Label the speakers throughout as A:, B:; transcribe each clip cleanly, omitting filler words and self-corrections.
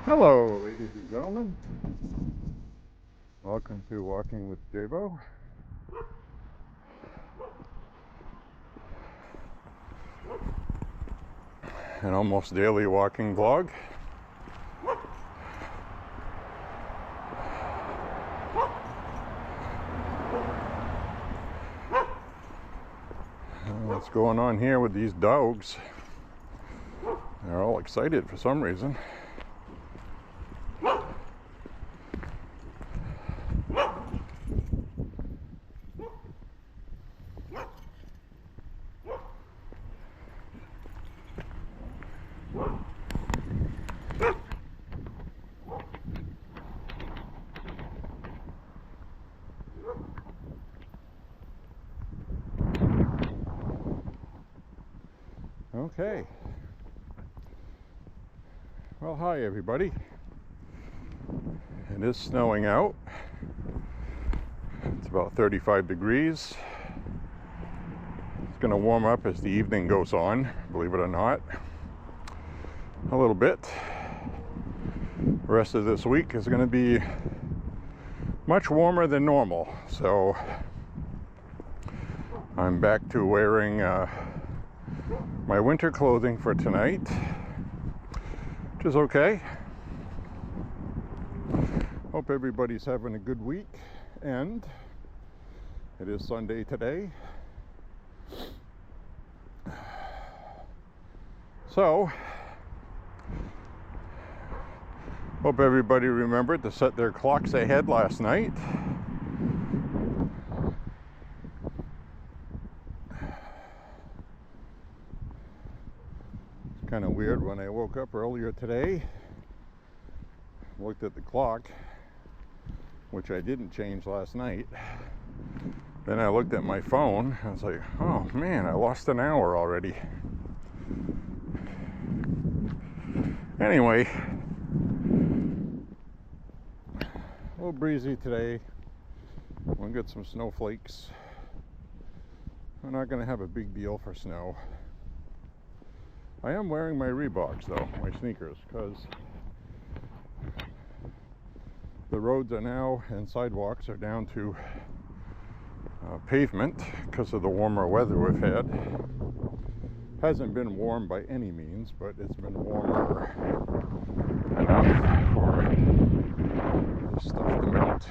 A: Hello, ladies and gentlemen. Welcome to Walking with J.Beau. An almost daily walking vlog. What's going on here with these dogs? They're all excited for some reason. Okay. Well, hi everybody. It is snowing out. It's about 35 degrees. It's going to warm up as the evening goes on, believe it or not. A little bit. The rest of this week is going to be much warmer than normal. So I'm back to wearing my winter clothing for tonight, which is okay. Hope everybody's having a good week, and it is Sunday today. So, hope everybody remembered to set their clocks ahead last night. Kind of weird. When I woke up earlier today, looked at the clock, which I didn't change last night. Then I looked at my phone. I was like, oh man, I lost an hour already. Anyway, a little breezy today. We'll get some snowflakes. We're not going to have a big deal for snow. I am wearing my Reeboks though, my sneakers, because the roads are now, and sidewalks are down to pavement because of the warmer weather we've had. Hasn't been warm by any means, but it's been warmer enough for this stuff to melt.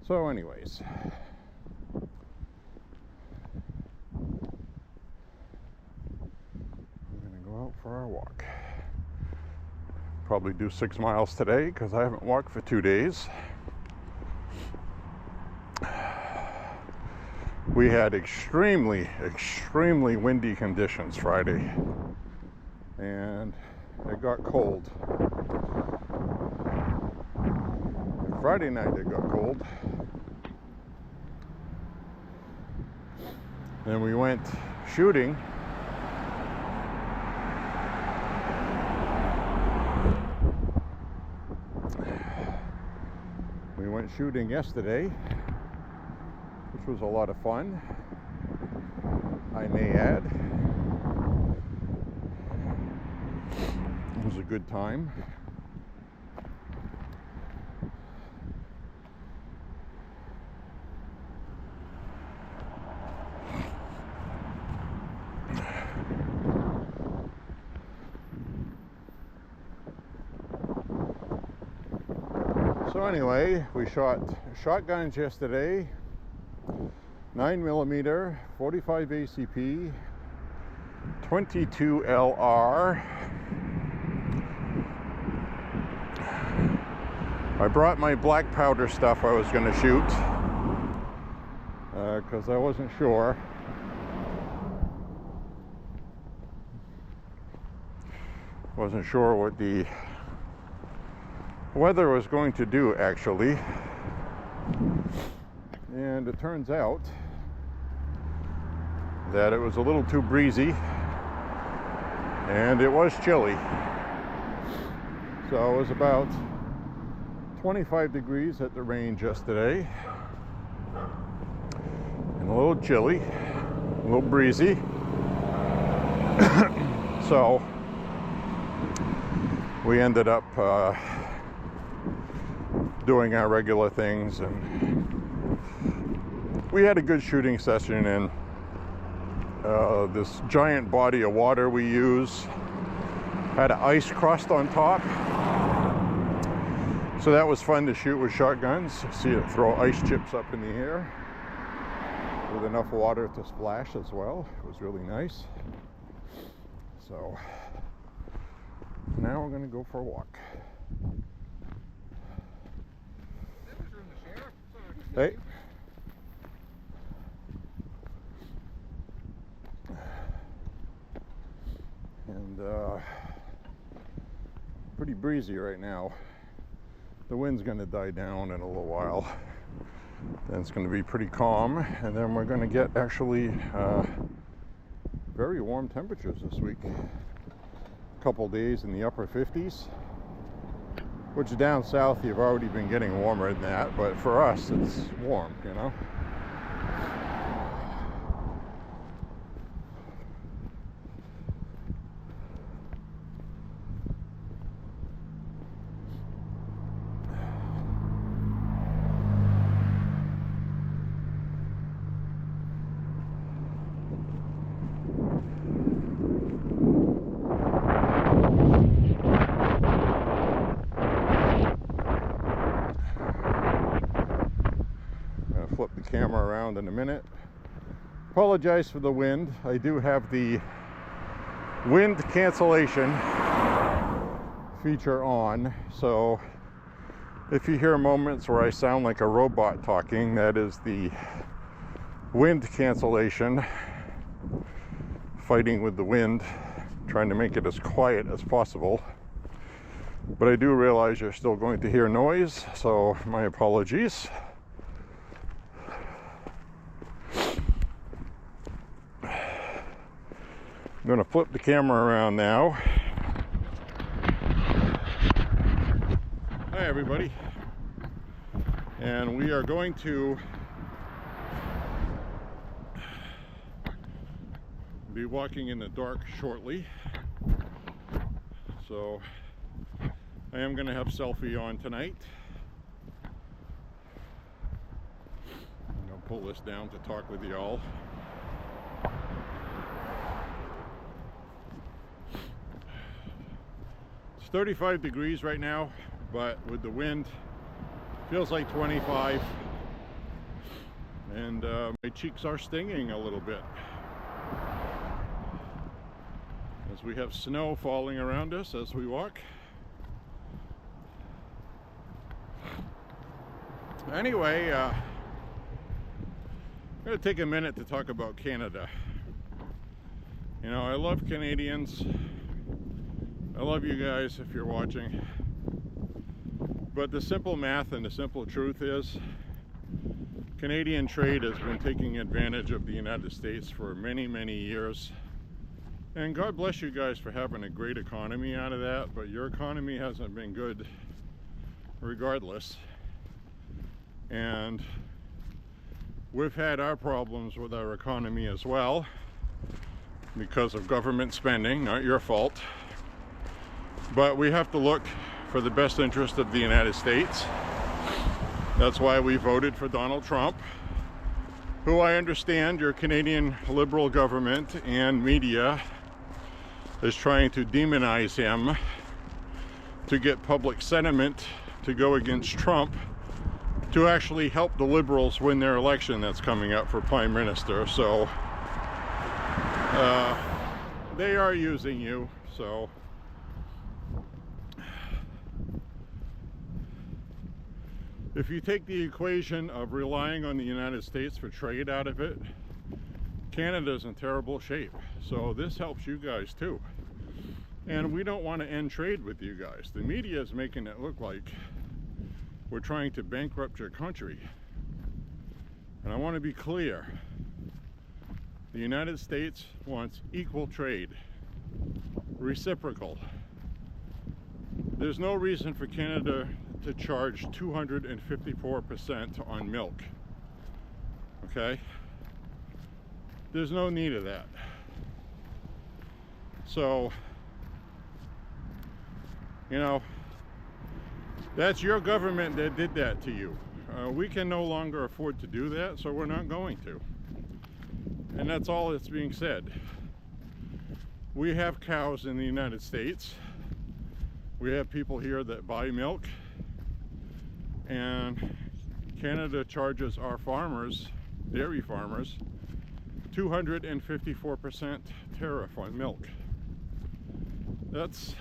A: So anyways, out for our walk. Probably do 6 miles today because I haven't walked for 2 days. We had extremely windy conditions Friday, and it got cold. Friday night it got cold. Then we went shooting. We went shooting yesterday, which was a lot of fun, I may add. It was a good time. So anyway, we shot shotguns yesterday, 9mm, 45 ACP, 22 LR. I brought my black powder stuff I was going to shoot because I wasn't sure. Wasn't sure what the weather was going to do, actually. And it turns out that it was a little too breezy and it was chilly. So it was about 25 degrees at the range yesterday, and a little chilly, a little breezy. So we ended up doing our regular things, and we had a good shooting session in this giant body of water we use. Had an ice crust on top, so that was fun to shoot with shotguns. See it throw ice chips up in the air with enough water to splash as well. It was really nice. So now we're going to go for a walk. Hey. And pretty breezy right now. The wind's going to die down in a little while. Then it's going to be pretty calm, and then we're going to get actually very warm temperatures this week. A couple days in the upper 50s, which down south you've already been getting warmer than that, but for us it's warm, you know. Flip the camera around in a minute. Apologize for the wind. I do have the wind cancellation feature on, so if you hear moments where I sound like a robot talking, that is the wind cancellation fighting with the wind, trying to make it as quiet as possible. But I do realize you're still going to hear noise, so my apologies. I'm going to flip the camera around now. Hi everybody, and we are going to be walking in the dark shortly, so I am going to have selfie on tonight. I'm going to pull this down to talk with y'all. It's 35 degrees right now, but with the wind feels like 25, and my cheeks are stinging a little bit as we have snow falling around us as we walk. Anyway, I'm going to take a minute to talk about Canada. You know, I love Canadians. I love you guys if you're watching. But the simple math and the simple truth is, Canadian trade has been taking advantage of the United States for many, many years. And God bless you guys for having a great economy out of that, but your economy hasn't been good regardless. And we've had our problems with our economy as well because of government spending, not your fault. But we have to look for the best interest of the United States. That's why we voted for Donald Trump, who I understand your Canadian Liberal government and media is trying to demonize him to get public sentiment to go against Trump to actually help the Liberals win their election that's coming up for Prime Minister. So they are using you. So if you take the equation of relying on the United States for trade out of it, Canada's in terrible shape. So this helps you guys too. And we don't want to end trade with you guys. The media is making it look like we're trying to bankrupt your country. And I want to be clear. The United States wants equal trade, reciprocal. There's no reason for Canada to charge 254% on milk. Okay? There's no need of that. So You know, that's your government that did that to you. We can no longer afford to do that, so we're not going to. And that's all that's being said. We have cows in the United States. We have people here that buy milk, and Canada charges our farmers, dairy farmers, 254% tariff on milk. That's,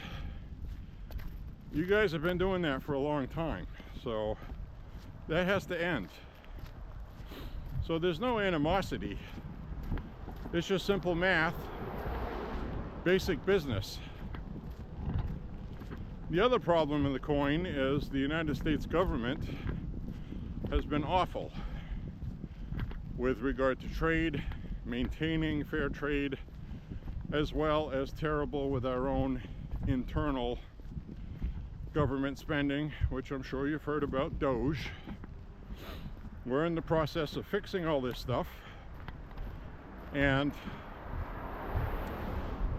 A: you guys have been doing that for a long time, so that has to end. So there's no animosity. It's just simple math, basic business. The other problem in the coin is the United States government has been awful with regard to trade, maintaining fair trade, as well as terrible with our own internal government spending, which I'm sure you've heard about, Doge. We're in the process of fixing all this stuff, and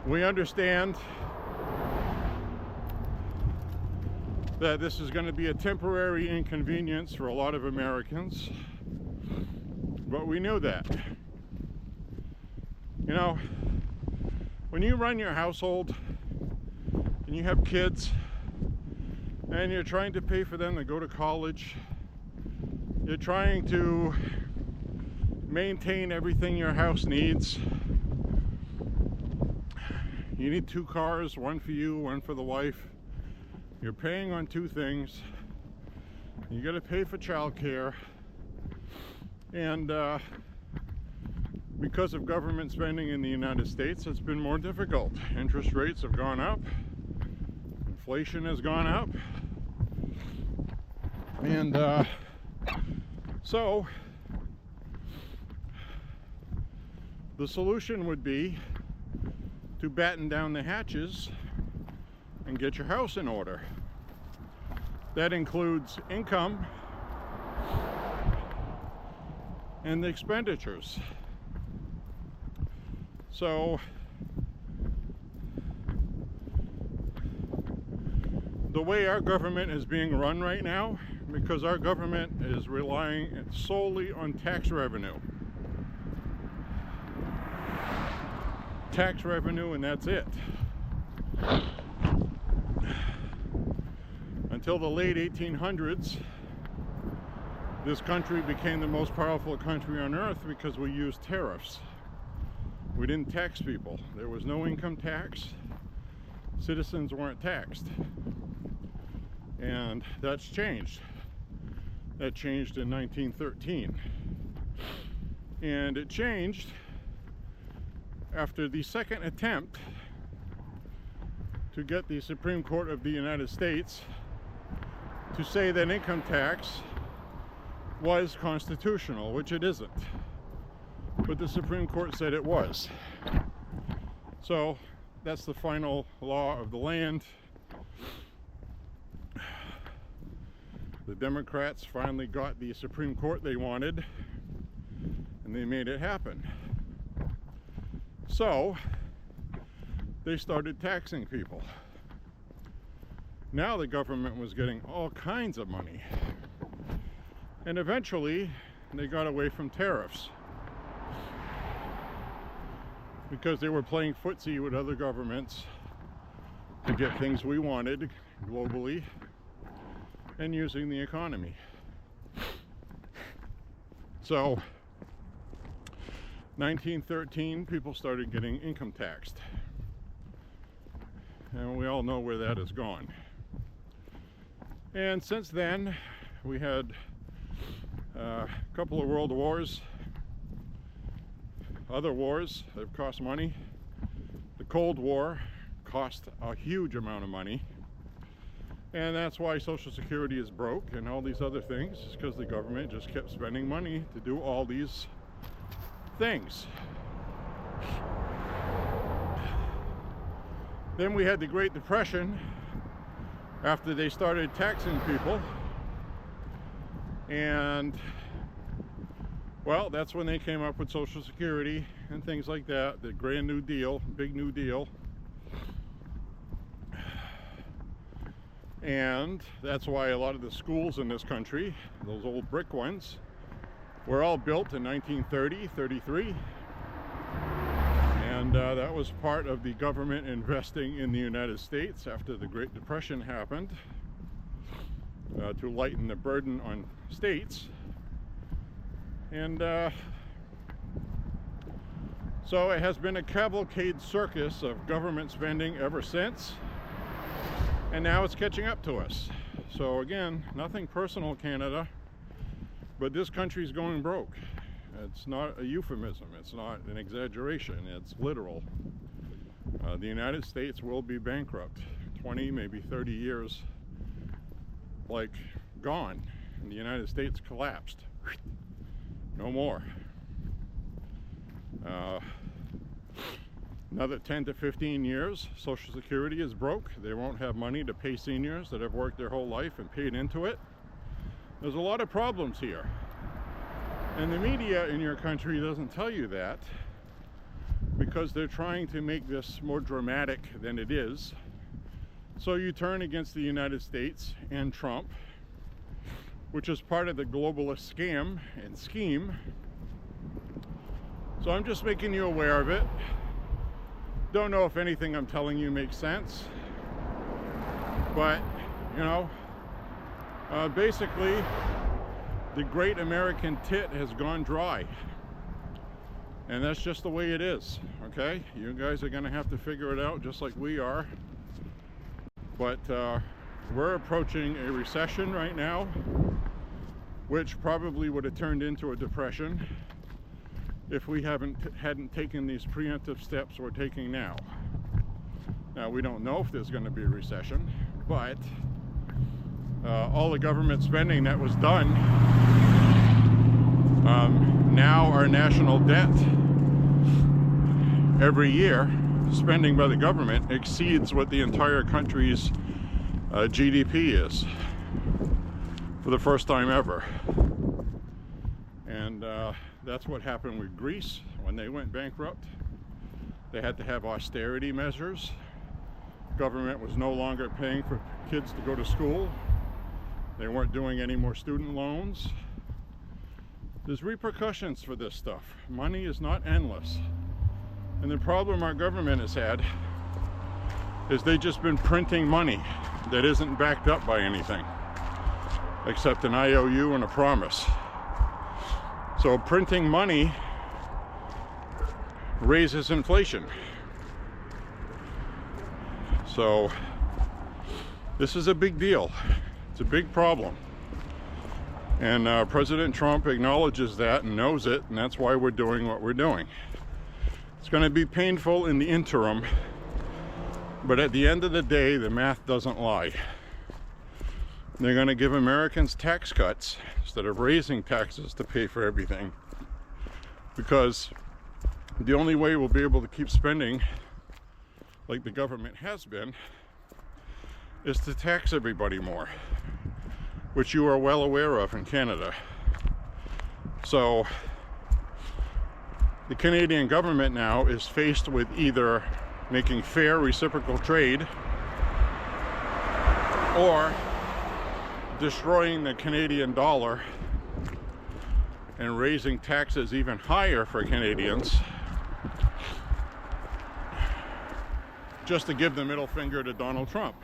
A: we understand that this is going to be a temporary inconvenience for a lot of Americans, but we knew that. You know, when you run your household and you have kids and you're trying to pay for them to go to college, you're trying to maintain everything your house needs. You need 2 cars, one for you, one for the wife. You're paying on 2 things. You got to pay for childcare, and because of government spending in the United States, it's been more difficult. Interest rates have gone up, inflation has gone up, and so the solution would be to batten down the hatches and get your house in order. That includes income and the expenditures. So the way our government is being run right now, because our government is relying solely on tax revenue. Tax revenue, and that's it. Until the late 1800s, this country became the most powerful country on earth because we used tariffs. We didn't tax people. There was no income tax. Citizens weren't taxed. And that's changed. That changed in 1913. And it changed after the second attempt to get the Supreme Court of the United States to say that income tax was constitutional, which it isn't. But the Supreme Court said it was. So that's the final law of the land. The Democrats finally got the Supreme Court they wanted, and they made it happen. So they started taxing people. Now the government was getting all kinds of money. And eventually they got away from tariffs because they were playing footsie with other governments to get things we wanted globally and using the economy. So 1913, people started getting income taxed. And we all know where that has gone. And since then, we had a couple of world wars, other wars that have cost money. The Cold War cost a huge amount of money. And that's why Social Security is broke and all these other things, is because the government just kept spending money to do all these things. Then we had the Great Depression after they started taxing people, and well, that's when they came up with Social Security and things like that, the Grand New Deal, Big New Deal. And that's why a lot of the schools in this country, those old brick ones, were all built in 1930, 33. And that was part of the government investing in the United States after the Great Depression happened, to lighten the burden on states. And so it has been a cavalcade circus of government spending ever since. And now it's catching up to us. So again, nothing personal, Canada, but this country's going broke. It's not a euphemism. It's not an exaggeration. It's literal. The United States will be bankrupt. 20, maybe 30 years, like, gone. And the United States collapsed. No more. Another 10 to 15 years, Social Security is broke. They won't have money to pay seniors that have worked their whole life and paid into it. There's a lot of problems here. And the media in your country doesn't tell you that, because they're trying to make this more dramatic than it is. So you turn against the United States and Trump, which is part of the globalist scam and scheme. So I'm just making you aware of it. Don't know if anything I'm telling you makes sense, but you know, basically the great American tit has gone dry, and that's just the way it is. Okay, you guys are gonna have to figure it out just like we are. But we're approaching a recession right now, which probably would have turned into a depression if we hadn't taken these preemptive steps we're taking now. Now, we don't know if there's going to be a recession, but all the government spending that was done, now our national debt every year, spending by the government, exceeds what the entire country's GDP is for the first time ever. And that's what happened with Greece when they went bankrupt. They had to have austerity measures. Government was no longer paying for kids to go to school. They weren't doing any more student loans. There's repercussions for this stuff. Money is not endless. And the problem our government has had is they've just been printing money that isn't backed up by anything except an IOU and a promise. So printing money raises inflation. So this is a big deal. It's a big problem. And President Trump acknowledges that and knows it, and that's why we're doing what we're doing. It's going to be painful in the interim, but at the end of the day, the math doesn't lie. They're going to give Americans tax cuts instead of raising taxes to pay for everything, because the only way we'll be able to keep spending like the government has been is to tax everybody more, which you are well aware of in Canada. So the Canadian government now is faced with either making fair reciprocal trade or destroying the Canadian dollar and raising taxes even higher for Canadians, just to give the middle finger to Donald Trump.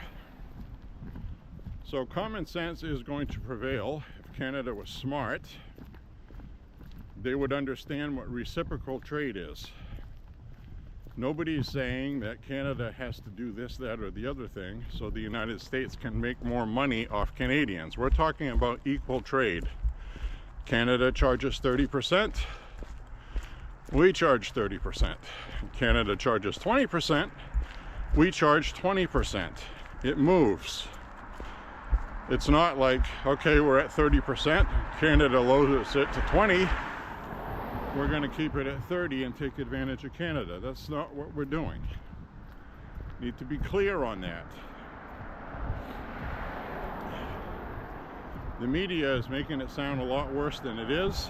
A: So common sense is going to prevail. If Canada was smart, they would understand what reciprocal trade is. Nobody's saying that Canada has to do this, that, or the other thing so the United States can make more money off Canadians. We're talking about equal trade. Canada charges 30%. We charge 30%. Canada charges 20%. We charge 20%. It moves. It's not like, okay, we're at 30%. Canada lowers it to 20. We're going to keep it at 30 and take advantage of Canada. That's not what we're doing. Need to be clear on that. The media is making it sound a lot worse than it is,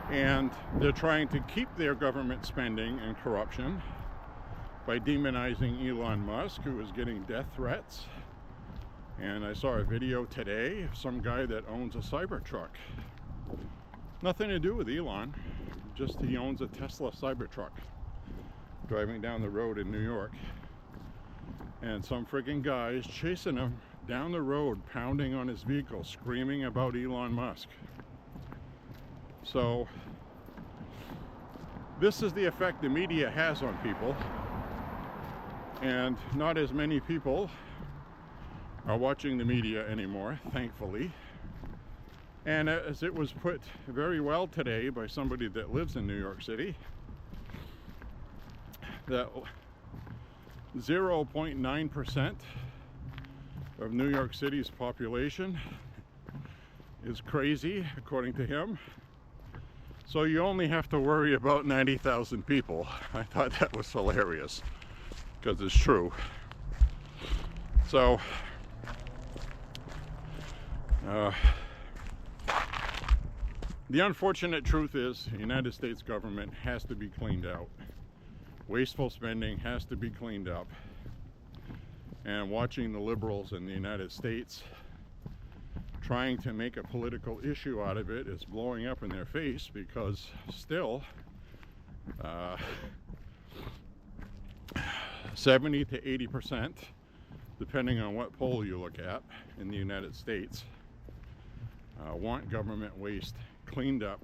A: and they're trying to keep their government spending and corruption by demonizing Elon Musk, who is getting death threats, And I saw a video today of some guy that owns a Cybertruck. Nothing to do with Elon, just he owns a Tesla Cybertruck driving down the road in New York. And some freaking guy is chasing him down the road, pounding on his vehicle, screaming about Elon Musk. So this is the effect the media has on people, and not as many people are watching the media anymore, thankfully. And as it was put very well today by somebody that lives in New York City, that 0.9% of New York City's population is crazy, according to him. So you only have to worry about 90,000 people. I thought that was hilarious, because it's true. So, the unfortunate truth is the United States government has to be cleaned out. Wasteful spending has to be cleaned up. And watching the liberals in the United States trying to make a political issue out of it is blowing up in their face, because still 70 to 80%, depending on what poll you look at in the United States, want government waste cleaned up.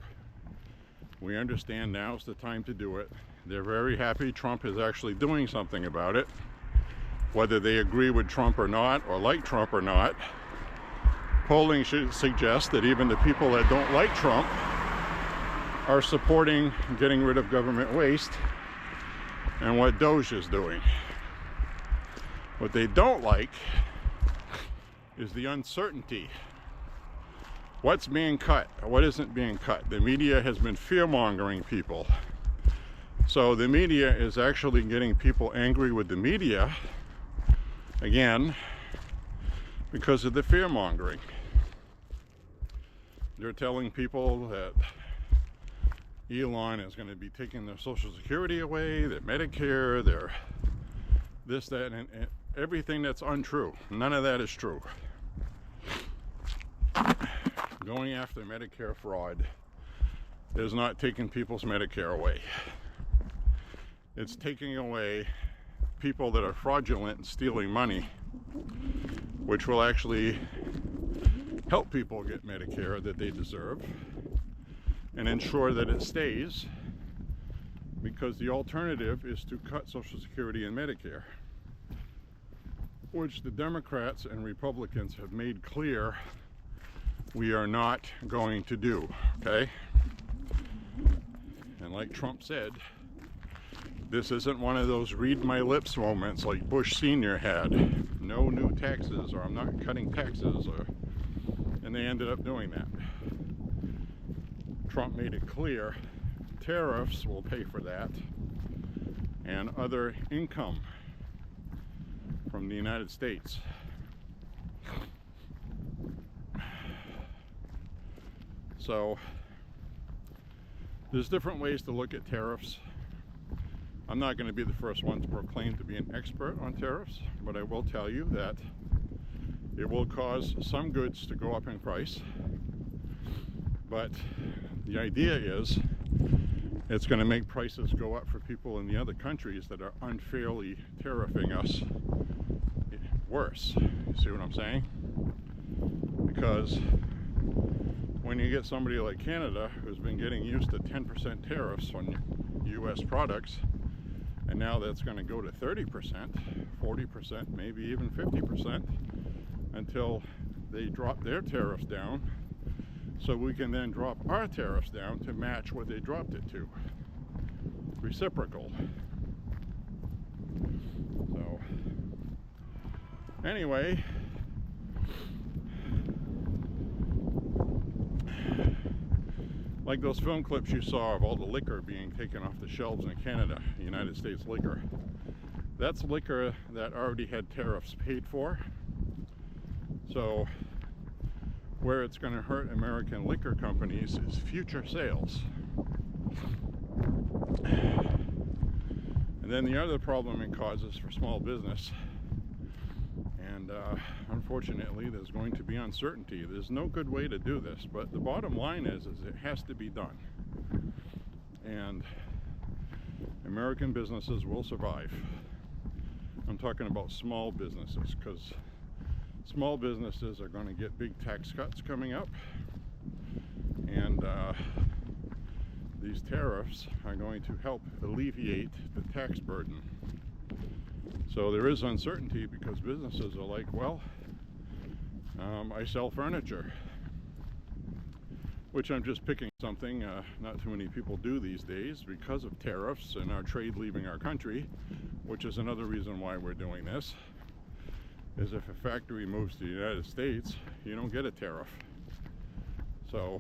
A: We understand now's the time to do it. They're very happy Trump is actually doing something about it. Whether they agree with Trump or not, or like Trump or not, polling should suggest that even the people that don't like Trump are supporting getting rid of government waste and what Doge is doing. What they don't like is the uncertainty. What's being cut? What isn't being cut? The media has been fear-mongering people. So the media is actually getting people angry with the media, again, because of the fear-mongering. They're telling people that Elon is going to be taking their Social Security away, their Medicare, their this, that, and everything that's untrue. None of that is true. Going after Medicare fraud is not taking people's Medicare away. It's taking away people that are fraudulent and stealing money, which will actually help people get Medicare that they deserve and ensure that it stays, because the alternative is to cut Social Security and Medicare, which the Democrats and Republicans have made clear we are not going to do, okay? And like Trump said, this isn't one of those read my lips moments like Bush Sr. had. No new taxes, or I'm not cutting taxes, and they ended up doing that. Trump made it clear tariffs will pay for that, and other income from the United States. So there's different ways to look at tariffs. I'm not going to be the first one to proclaim to be an expert on tariffs, but I will tell you that it will cause some goods to go up in price. But the idea is it's going to make prices go up for people in the other countries that are unfairly tariffing us worse. You see what I'm saying? Because when you get somebody like Canada, who's been getting used to 10% tariffs on US products, and now that's going to go to 30%, 40%, maybe even 50%, until they drop their tariffs down, so we can then drop our tariffs down to match what they dropped it to. Reciprocal. So, anyway, like those film clips you saw of all the liquor being taken off the shelves in Canada, United States liquor. That's liquor that already had tariffs paid for. So where it's going to hurt American liquor companies is future sales. And then the other problem it causes for small business, and unfortunately there's going to be uncertainty. There's no good way to do this, but the bottom line is it has to be done, and American businesses will survive. I'm talking about small businesses, because small businesses are going to get big tax cuts coming up, and these tariffs are going to help alleviate the tax burden. So there is uncertainty, because businesses are like, well, I sell furniture, which I'm just picking something not too many people do these days because of tariffs and our trade leaving our country, which is another reason why we're doing this, is if a factory moves to the United States, you don't get a tariff. So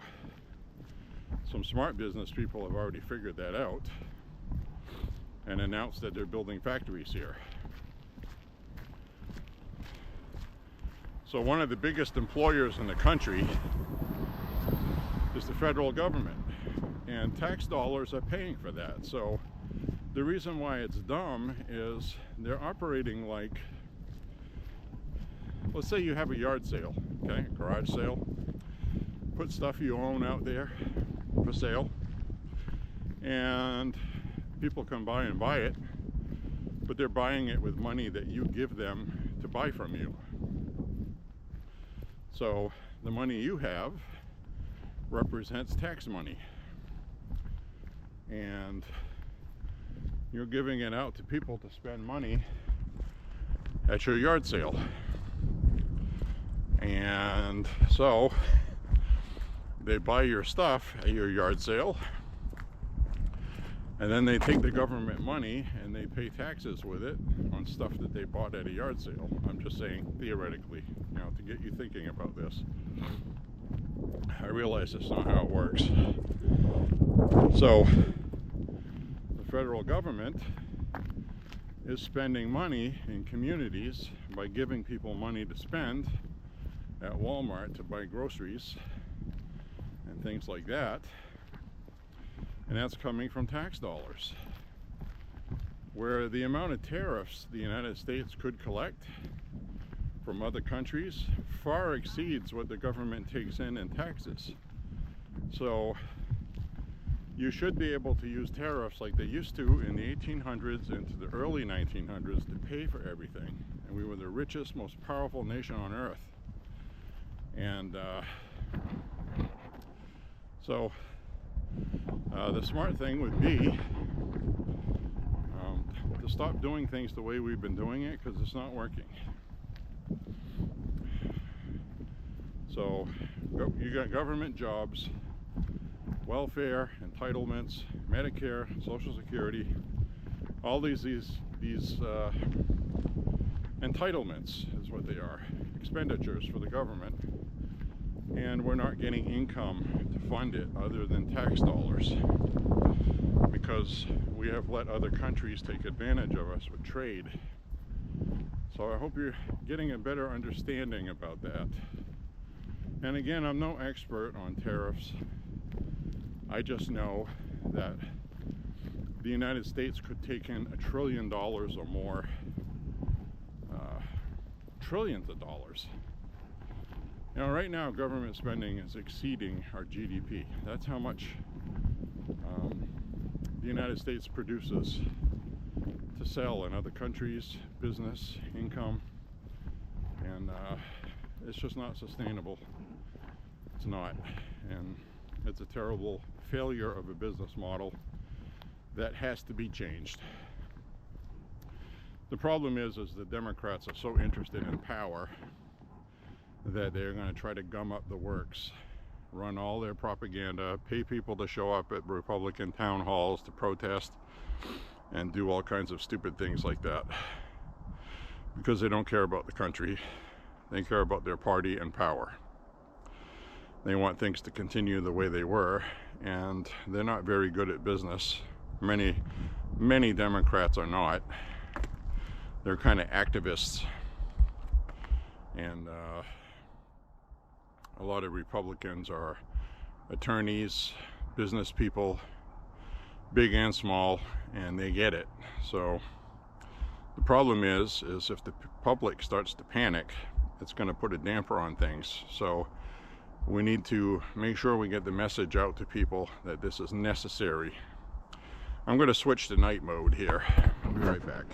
A: some smart business people have already figured that out and announced that they're building factories here. So one of the biggest employers in the country is the federal government, and tax dollars are paying for that. So the reason why it's dumb is they're operating like, let's say you have a yard sale, okay, a garage sale, put stuff you own out there for sale, and people come by and buy it, but they're buying it with money that you give them to buy from you. So the money you have represents tax money, and you're giving it out to people to spend money at your yard sale. And so they buy your stuff at your yard sale, and then they take the government money and they pay taxes with it on stuff that they bought at a yard sale. I'm just saying theoretically, you know, to get you thinking about this. I realize that's not how it works. So the federal government is spending money in communities by giving people money to spend at Walmart to buy groceries and things like that, and that's coming from tax dollars, where the amount of tariffs the United States could collect from other countries far exceeds what the government takes in taxes. So you should be able to use tariffs like they used to in the 1800s into the early 1900s to pay for everything, and we were the richest, most powerful nation on earth. And so the smart thing would be to stop doing things the way we've been doing it, because it's not working. So you got government jobs, welfare, entitlements, Medicare, Social Security, all these entitlements is what they are, expenditures for the government, and we're not getting income to fund it other than tax dollars, because we have let other countries take advantage of us with trade. So I hope you're getting a better understanding about that. And again, I'm no expert on tariffs. I just know that the United States could take in $1 trillion or more, trillions of dollars. You know, right now government spending is exceeding our GDP. That's how much the United States produces to sell in other countries, business, income, and it's just not sustainable. It's not, and it's a terrible failure of a business model that has to be changed. The problem is the Democrats are so interested in power that they're going to try to gum up the works, run all their propaganda, pay people to show up at Republican town halls to protest, and do all kinds of stupid things like that, because they don't care about the country. They care about their party and power. They want things to continue the way they were, and they're not very good at business. Many Democrats are not. They're kind of activists, and a lot of Republicans are attorneys, business people, big and small, and they get it. So The problem is if the public starts to panic, it's going to put a damper on things. So we need to make sure we get the message out to people that this is necessary. I'm going to switch to night mode here. I'll be right back.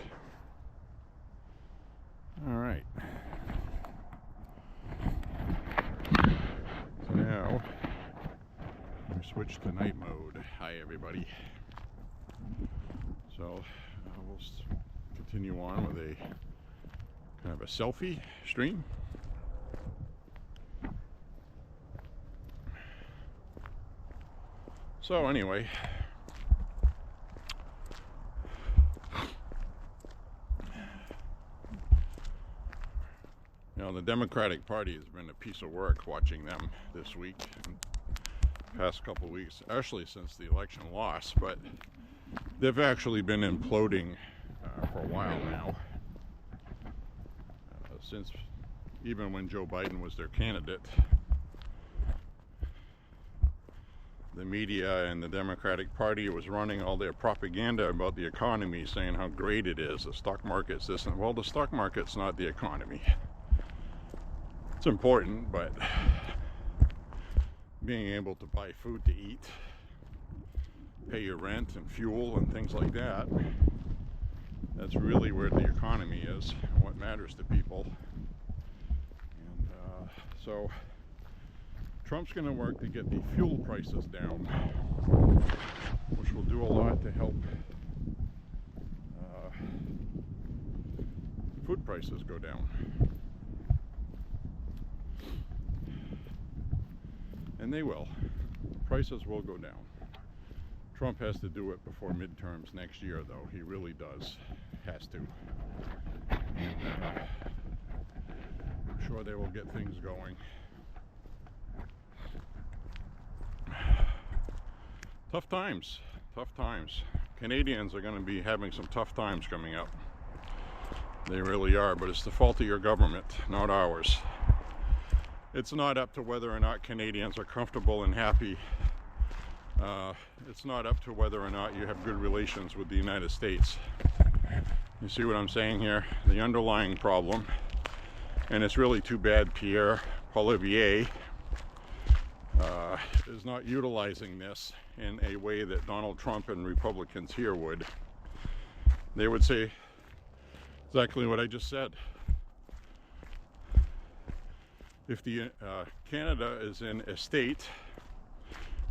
A: All right. So now we switch to night mode. Hi, everybody. So we'll continue on with a kind of a selfie stream. So anyway, you know, the Democratic Party has been a piece of work watching them this week, past couple weeks, actually since the election loss, but they've actually been imploding for a while now, since even when Joe Biden was their candidate. The media and the Democratic Party was running all their propaganda about the economy, saying how great it is, the stock market's this, and well, the stock market's not the economy. It's important, but being able to buy food to eat, pay your rent and fuel and things like that, that's really where the economy is and what matters to people. And so Trump's going to work to get the fuel prices down, which will do a lot to help food prices go down. And they will. Prices will go down. Trump has to do it before midterms next year, though. He really does. Has to. And, I'm sure they will get things going. Tough times. Tough times. Canadians are going to be having some tough times coming up. They really are, but it's the fault of your government, not ours. It's not up to whether or not Canadians are comfortable and happy. It's not up to whether or not you have good relations with the United States. You see what I'm saying here? The underlying problem, and it's really too bad Pierre Poilievre is not utilizing this in a way that Donald Trump and Republicans here would. They would say exactly what I just said. If the Canada is in a state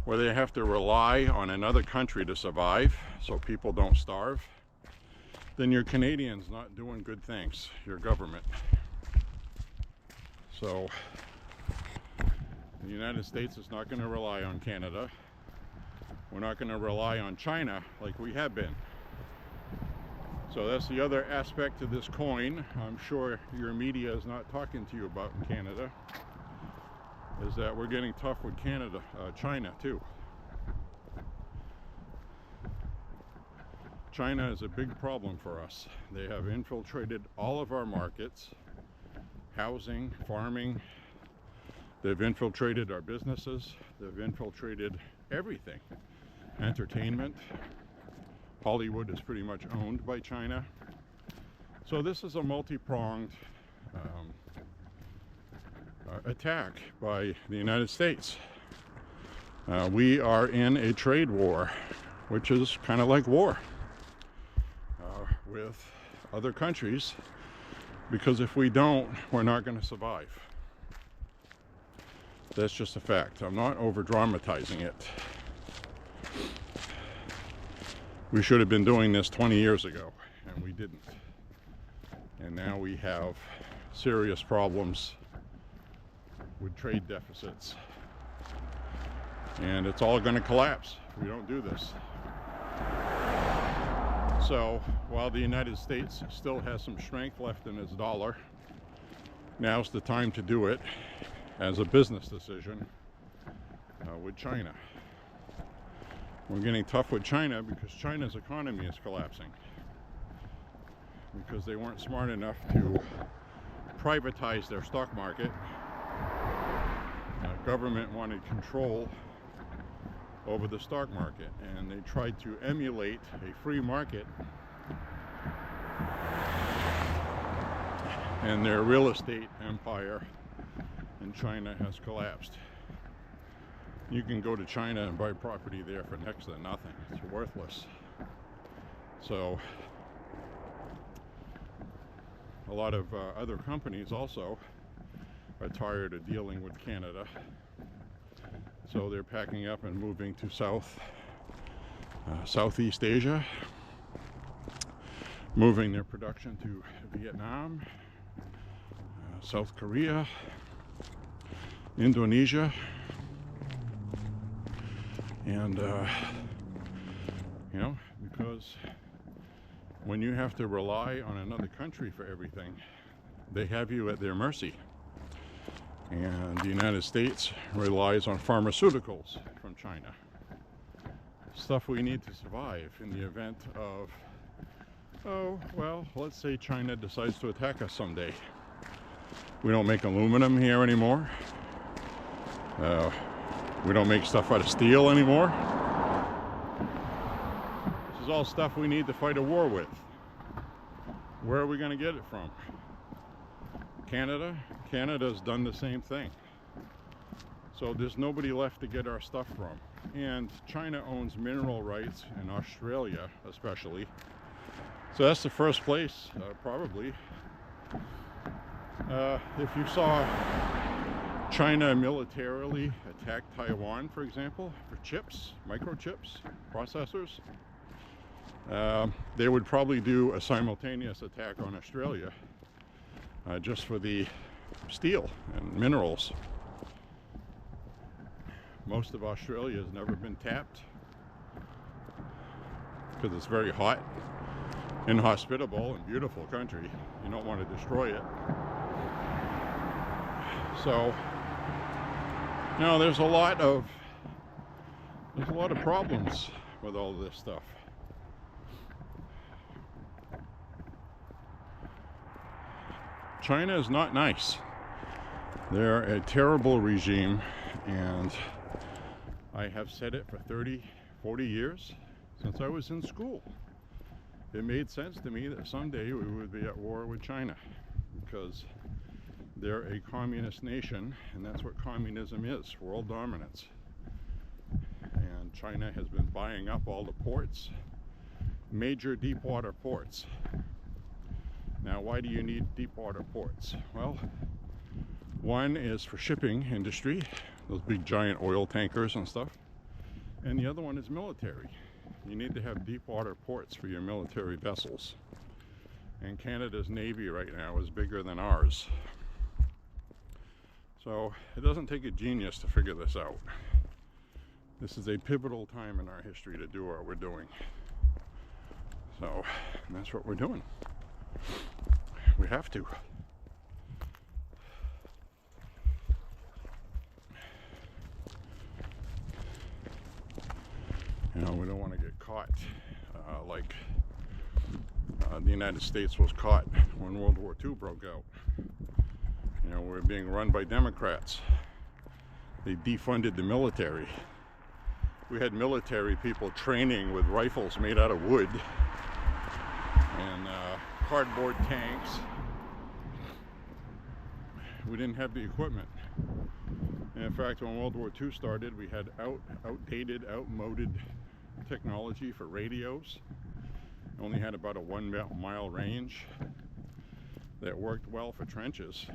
A: where they have to rely on another country to survive so people don't starve, then your Canadians not doing good things, your government. So the United States is not going to rely on Canada. We're not going to rely on China like we have been. So that's the other aspect of this coin. I'm sure your media is not talking to you about in Canada, is that we're getting tough with China too. China is a big problem for us. They have infiltrated all of our markets, housing, farming. They've infiltrated our businesses. They've infiltrated everything. Entertainment. Hollywood is pretty much owned by China. So this is a multi-pronged attack by the United States. We are in a trade war, which is kind of like war with other countries, because if we don't, we're not going to survive. That's just a fact. I'm not over dramatizing it. We should have been doing this 20 years ago, and we didn't. And now we have serious problems with trade deficits. And it's all going to collapse if we don't do this. So, while the United States still has some strength left in its dollar, now's the time to do it as a business decision with China. We're getting tough with China because China's economy is collapsing. Because they weren't smart enough to privatize their stock market. Government wanted control over the stock market, and they tried to emulate a free market and their real estate empire in China has collapsed. You can go to China and buy property there for next to nothing. It's worthless. So a lot of other companies also are tired of dealing with Canada. So they're packing up and moving to Southeast Asia, moving their production to Vietnam, South Korea, Indonesia, and you know, because when you have to rely on another country for everything, they have you at their mercy. And the United States relies on pharmaceuticals from China. Stuff we need to survive in the event of, oh, well, let's say China decides to attack us someday. We don't make aluminum here anymore. We don't make stuff out of steel anymore. This is all stuff we need to fight a war with. Where are we going to get it from? Canada? Canada's done the same thing. So there's nobody left to get our stuff from. And China owns mineral rights in Australia, especially. So that's the first place, probably. If you saw China militarily attack Taiwan, for example, for chips, microchips, processors, they would probably do a simultaneous attack on Australia just for the steel and minerals. Most of Australia has never been tapped because it's very hot, inhospitable, and beautiful country. You don't want to destroy it. So, you know, there's a lot of problems with all this stuff. China is not nice. They're a terrible regime, and I have said it for 30, 40 years since I was in school. It made sense to me that someday we would be at war with China because they're a communist nation, and that's what communism is, world dominance. And China has been buying up all the ports, major deep water ports. Now, why do you need deep water ports? Well, one is for shipping industry, those big giant oil tankers and stuff. And the other one is military. You need to have deep water ports for your military vessels. And Canada's Navy right now is bigger than ours. So it doesn't take a genius to figure this out. This is a pivotal time in our history to do what we're doing. So that's what we're doing. We have to. You know, we don't want to get caught like the United States was caught when World War II broke out. You know, we're being run by Democrats. They defunded the military. We had military people training with rifles made out of wood and cardboard tanks. We didn't have the equipment. And in fact, when World War II started, we had outdated, outmoded technology for radios. Only had about a 1 mile range that worked well for trenches.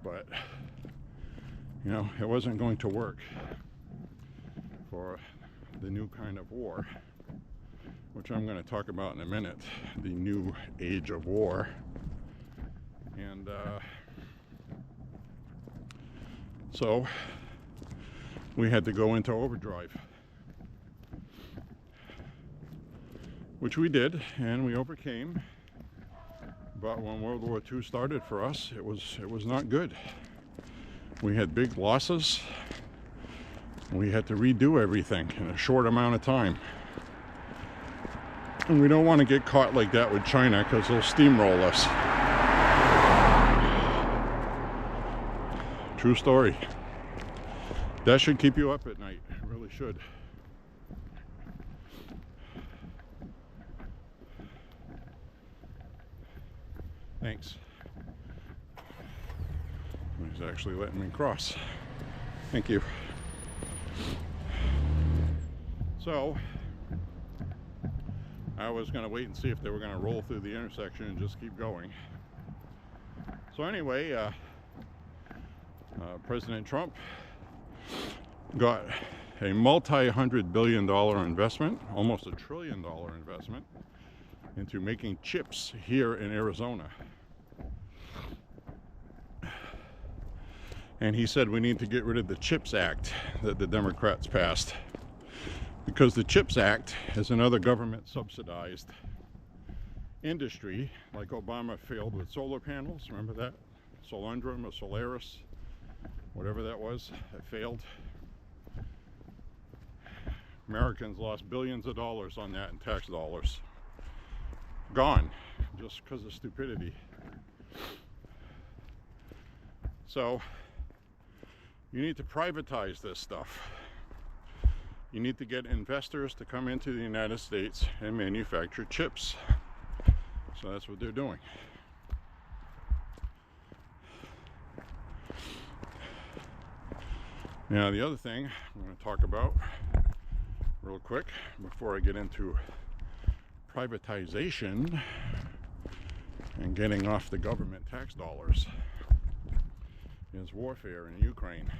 A: But, you know, it wasn't going to work for the new kind of war, which I'm going to talk about in a minute, the new age of war. And so we had to go into overdrive, which we did, and we overcame. But when World War II started for us, it was not good. We had big losses. We had to redo everything in a short amount of time. And we don't want to get caught like that with China because they'll steamroll us. True story. That should keep you up at night. It really should. Thanks. He's actually letting me cross. Thank you. So, I was going to wait and see if they were going to roll through the intersection and just keep going. So anyway, President Trump got a multi-hundred-billion-dollar investment, almost $1 trillion investment, into making chips here in Arizona. And he said we need to get rid of the CHIPS Act that the Democrats passed, because the CHIPS Act is another government subsidized industry, like Obama failed with solar panels. Remember that? Solandrum or Solaris, whatever that was, it failed. Americans lost billions of dollars on that in tax dollars. Gone, just because of stupidity. So, you need to privatize this stuff. You need to get investors to come into the United States and manufacture chips. So that's what they're doing. Now the other thing I'm going to talk about real quick before I get into privatization and getting off the government tax dollars is warfare in Ukraine.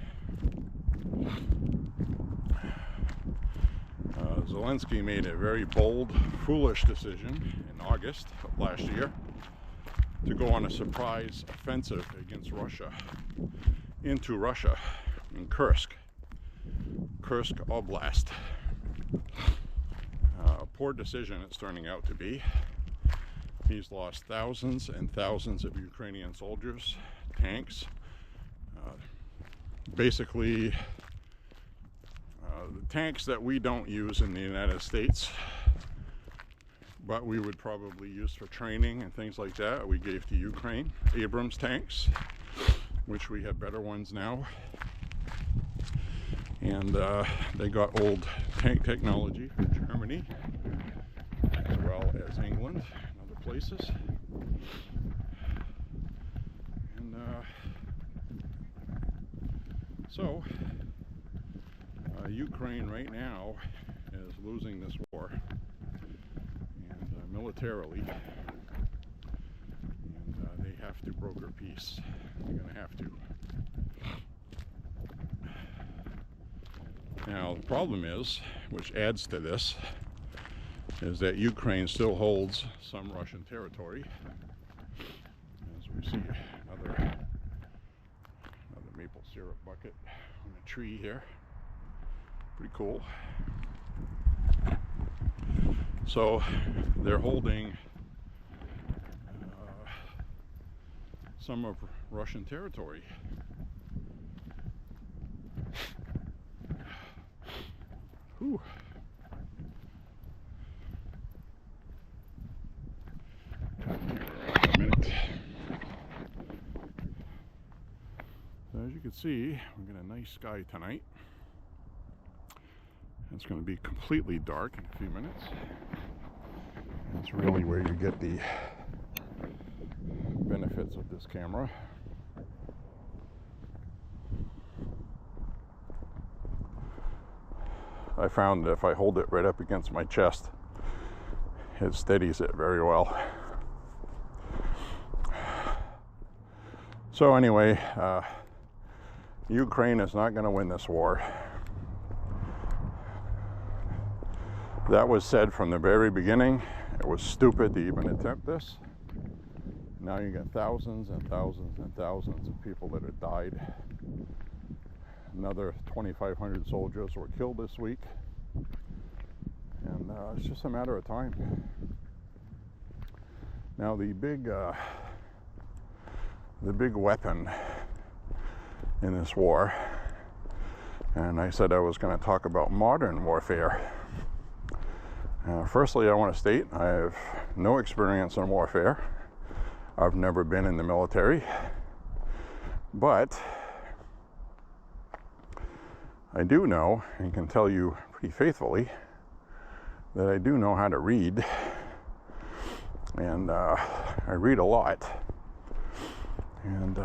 A: Zelensky made a very bold, foolish decision in August of last year to go on a surprise offensive against Russia, into Russia, in Kursk Oblast. A poor decision it's turning out to be. He's lost thousands and thousands of Ukrainian soldiers, tanks, basically the tanks that we don't use in the United States, but we would probably use for training and things like that, we gave to Ukraine. Abrams tanks, which we have better ones now. And they got old tank technology from Germany, as well as England and other places. And so, Ukraine right now is losing this war, and militarily, and they have to broker peace. They're going to have to. Now the problem is, which adds to this, is that Ukraine still holds some Russian territory. As we see another maple syrup bucket on a tree here. Pretty cool. So they're holding some of Russian territory. Whew. A minute. So as you can see, we got a nice sky tonight. It's going to be completely dark in a few minutes. That's really where you get the benefits of this camera. I found that if I hold it right up against my chest, it steadies it very well. So anyway, Ukraine is not going to win this war. That was said from the very beginning. It was stupid to even attempt this. Now you got thousands and thousands and thousands of people that have died. Another 2,500 soldiers were killed this week. And it's just a matter of time. Now the big weapon in this war, and I said I was going to talk about modern warfare. Firstly, I want to state I have no experience in warfare. I've never been in the military, but I do know and can tell you pretty faithfully that I do know how to read, and I read a lot. And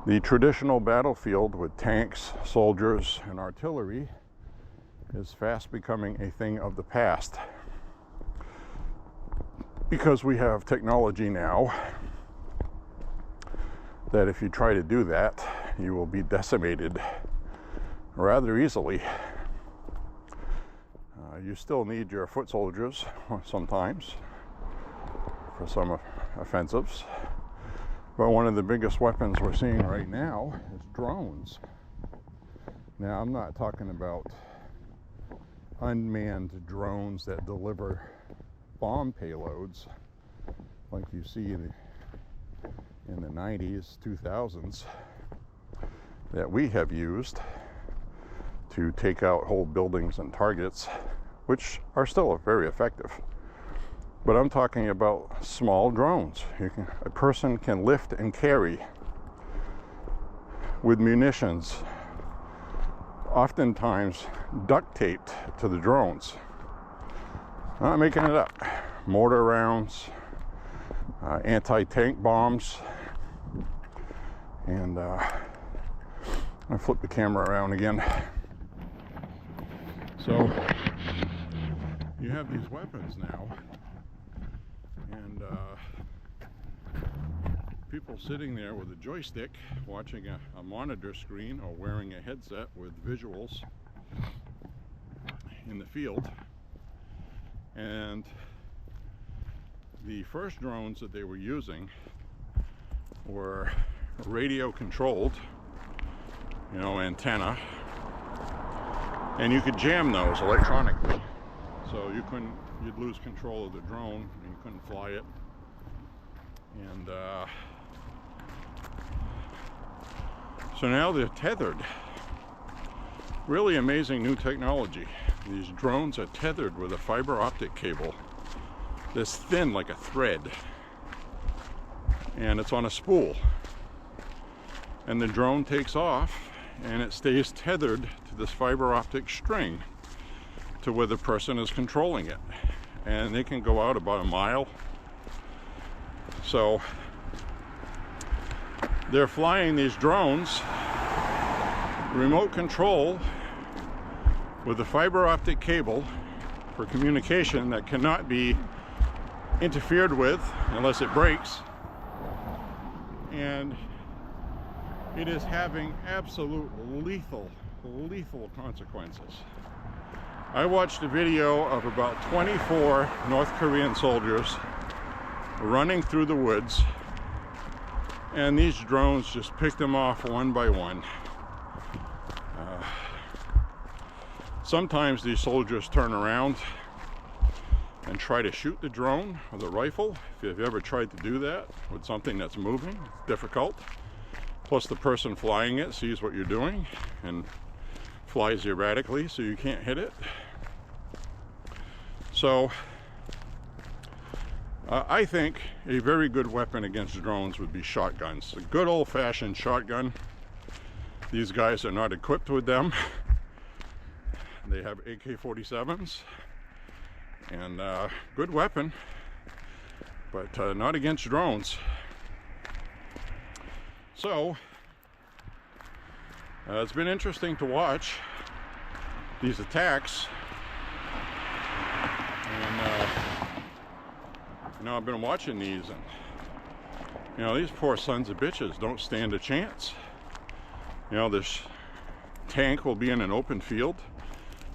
A: the traditional battlefield with tanks, soldiers, and artillery is fast becoming a thing of the past, because we have technology now that if you try to do that, you will be decimated rather easily. You still need your foot soldiers sometimes for some offensives, but one of the biggest weapons we're seeing right now is drones. Now, I'm not talking about unmanned drones that deliver bomb payloads like you see in the 90s, 2000s, that we have used to take out whole buildings and targets, which are still very effective. But I'm talking about small drones. A person can lift and carry with munitions, oftentimes duct taped to the drones. I'm not making it up. Mortar rounds, anti-tank bombs, and I'll flip the camera around again. So you have these weapons now, and people sitting there with a joystick watching a monitor screen or wearing a headset with visuals in the field. And the first drones that they were using were radio controlled, antenna, and you could jam those electronically, so you'd lose control of the drone and you couldn't fly it. And so now they're tethered. Really amazing new technology. These drones are tethered with a fiber optic cable that's thin like a thread, and it's on a spool, and the drone takes off and it stays tethered to this fiber optic string to where the person is controlling it, and they can go out about a mile. So they're flying these drones remote control with a fiber optic cable for communication that cannot be interfered with unless it breaks, and it is having absolute lethal consequences. I watched a video of about 24 North Korean soldiers running through the woods, and these drones just picked them off one by one. Sometimes these soldiers turn around and try to shoot the drone with a rifle. If you've ever tried to do that with something that's moving, it's difficult. Plus the person flying it sees what you're doing and flies erratically, so you can't hit it. So I think a very good weapon against drones would be shotguns. A good old-fashioned shotgun. These guys are not equipped with them. They have AK-47s, and good weapon, but not against drones. So it's been interesting to watch these attacks, and I've been watching these, and these poor sons of bitches don't stand a chance. This tank will be in an open field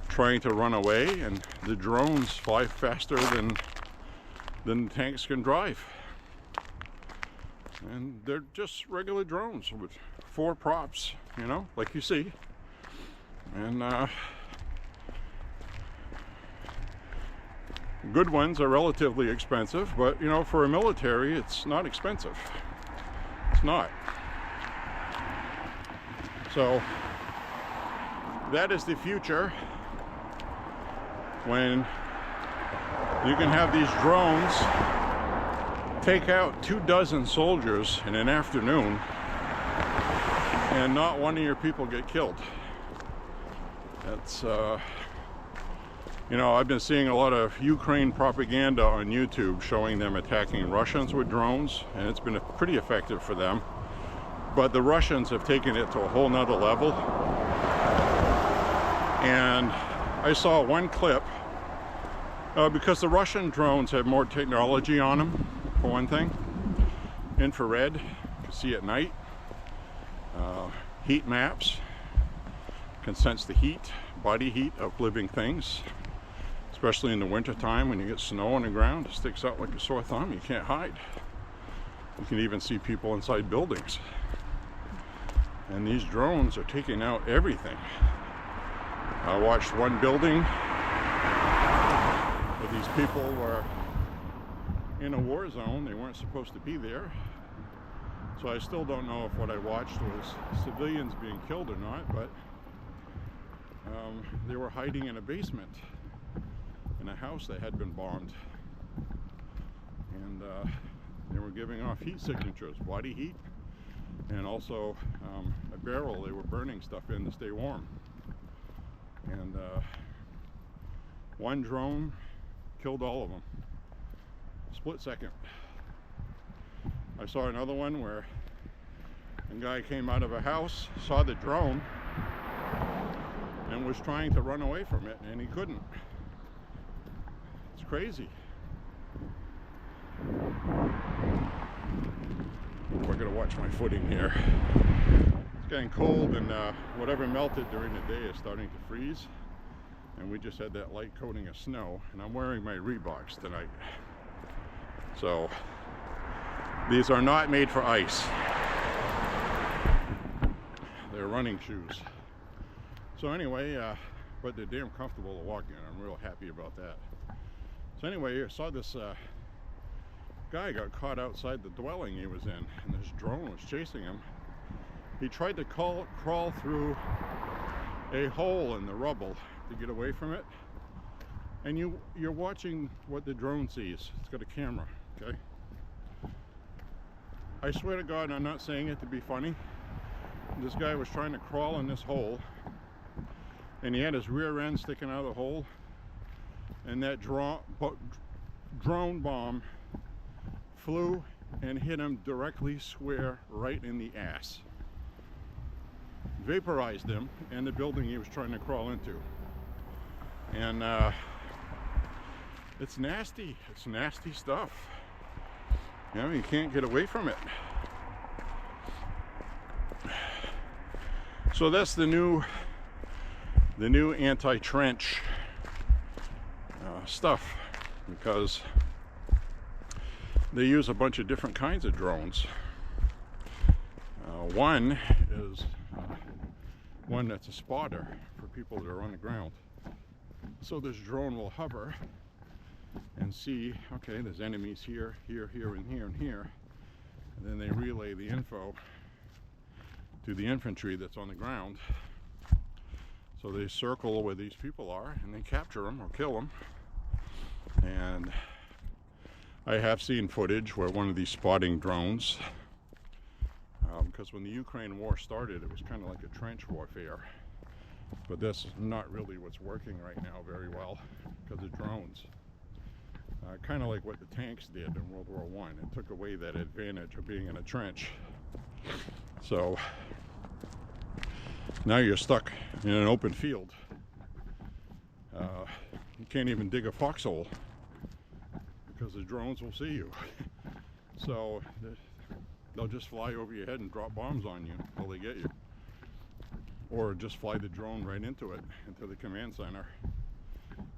A: trying to run away, and the drones fly faster than the tanks can drive. And they're just regular drones with 4 props, like you see. And good ones are relatively expensive, but for a military, it's not expensive. It's not. So that is the future, when you can have these drones take out 24 soldiers in an afternoon and not one of your people get killed. That's You know, I've been seeing a lot of Ukraine propaganda on YouTube showing them attacking Russians with drones, and it's been pretty effective for them. But the Russians have taken it to a whole nother level. And I saw one clip, because the Russian drones have more technology on them, for one thing. Infrared, you can see at night. Heat maps, can sense the heat, body heat of living things. Especially in the winter time when you get snow on the ground, it sticks out like a sore thumb. You can't hide. You can even see people inside buildings. And these drones are taking out everything. I watched one building where these people were in a war zone. They weren't supposed to be there. So I still don't know if what I watched was civilians being killed or not, but they were hiding in a basement in a house that had been bombed, and they were giving off heat signatures, body heat, and also a barrel they were burning stuff in to stay warm. And one drone killed all of them, split second. I saw another one where a guy came out of a house, saw the drone, and was trying to run away from it, and he couldn't. Crazy. We're gonna watch my footing here. It's getting cold, and whatever melted during the day is starting to freeze, and we just had that light coating of snow, and I'm wearing my Reeboks tonight. So these are not made for ice. They're running shoes. So anyway, but they're damn comfortable to walk in. I'm real happy about that. So anyway, I saw this guy got caught outside the dwelling he was in, and this drone was chasing him. He tried to crawl through a hole in the rubble to get away from it. And you're watching what the drone sees. It's got a camera, okay? I swear to God, I'm not saying it to be funny. This guy was trying to crawl in this hole, and he had his rear end sticking out of the hole. And that drone bomb flew and hit him directly square right in the ass. Vaporized him and the building he was trying to crawl into. And it's nasty. It's nasty stuff. You know, you can't get away from it. So that's the new anti-trench stuff, because they use a bunch of different kinds of drones. One is one that's a spotter for people that are on the ground. So this drone will hover and see, okay, there's enemies here, here, here, and here, and here. And then they relay the info to the infantry that's on the ground. So they circle where these people are and they capture them or kill them. And I have seen footage where one of these spotting drones, because when the Ukraine war started, it was kind of like a trench warfare. But this is not really what's working right now very well because of drones. Kind of like what the tanks did in World War I. It took away that advantage of being in a trench. So now you're stuck in an open field. You can't even dig a foxhole because the drones will see you. So they'll just fly over your head and drop bombs on you until they get you. Or just fly the drone right into it, into the command center,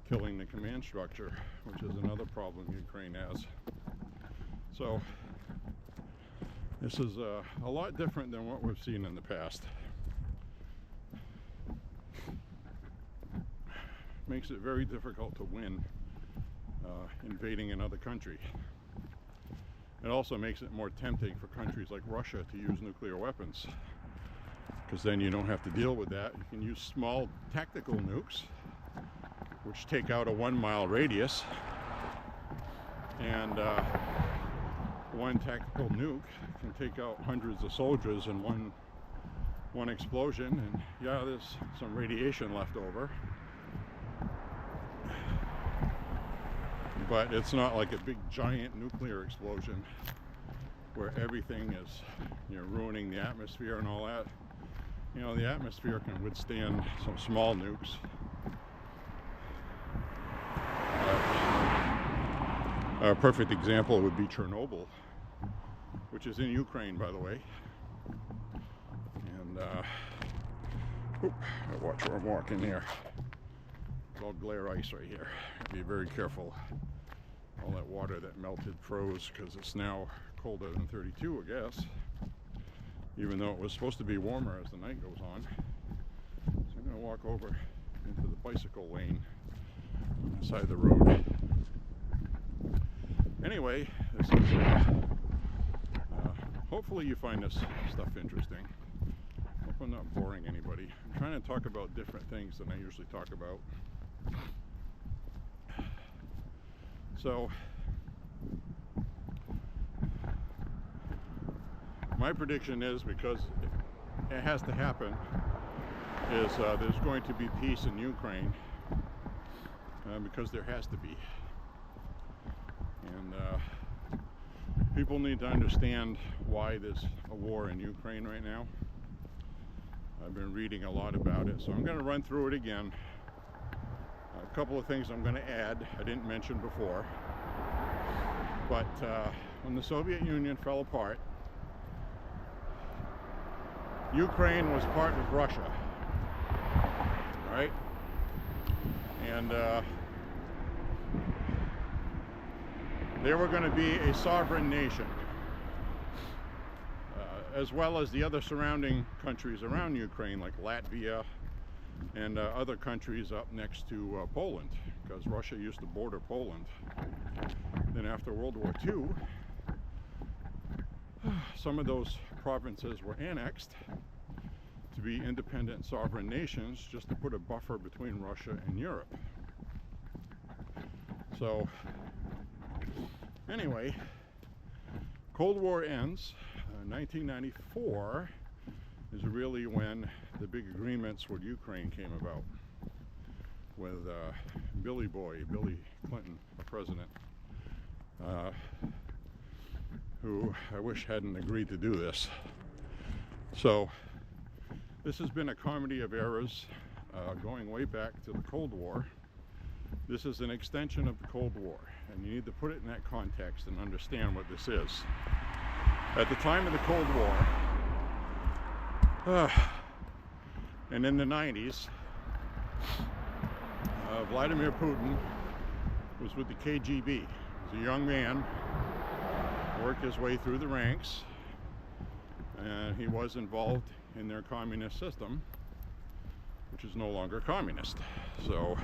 A: killing the command structure, which is another problem Ukraine has. So this is a lot different than what we've seen in the past. Makes it very difficult to win invading another country. It also makes it more tempting for countries like Russia to use nuclear weapons, because then you don't have to deal with that. You can use small tactical nukes, which take out a 1-mile radius, and one tactical nuke can take out hundreds of soldiers in one explosion. And yeah, there's some radiation left over, But it's not like a big giant nuclear explosion where everything is, you know, ruining the atmosphere and all that. You know, the atmosphere can withstand some small nukes. A perfect example would be Chernobyl, which is in Ukraine, by the way. And I watch where I'm walking here. It's all glare ice right here. Be very careful. All that water that melted froze because it's now colder than 32, I guess. Even though it was supposed to be warmer as the night goes on. So I'm going to walk over into the bicycle lane on the side of the road. Anyway, this is, hopefully you find this stuff interesting. Hope I'm not boring anybody. I'm trying to talk about different things than I usually talk about. So, my prediction is, because it has to happen, is there's going to be peace in Ukraine, because there has to be. And people need to understand why there's a war in Ukraine right now. I've been reading a lot about it, so I'm going to run through it again. A couple of things I'm going to add I didn't mention before. But when the Soviet Union fell apart, Ukraine was part of Russia, right? And they were going to be a sovereign nation, as well as the other surrounding countries around Ukraine, like Latvia and other countries up next to Poland, because Russia used to border Poland. Then after World War II, some of those provinces were annexed to be independent sovereign nations, just to put a buffer between Russia and Europe. So anyway, Cold War ends. 1994 is really when the big agreements with Ukraine came about, with Billy Clinton, the president, who I wish hadn't agreed to do this. So this has been a comedy of errors, going way back to the Cold War. This is an extension of the Cold War, and you need to put it in that context and understand what this is. At the time of the Cold War, and in the 90s, Vladimir Putin was with the KGB. He was a young man, worked his way through the ranks, and he was involved in their communist system, which is no longer communist. So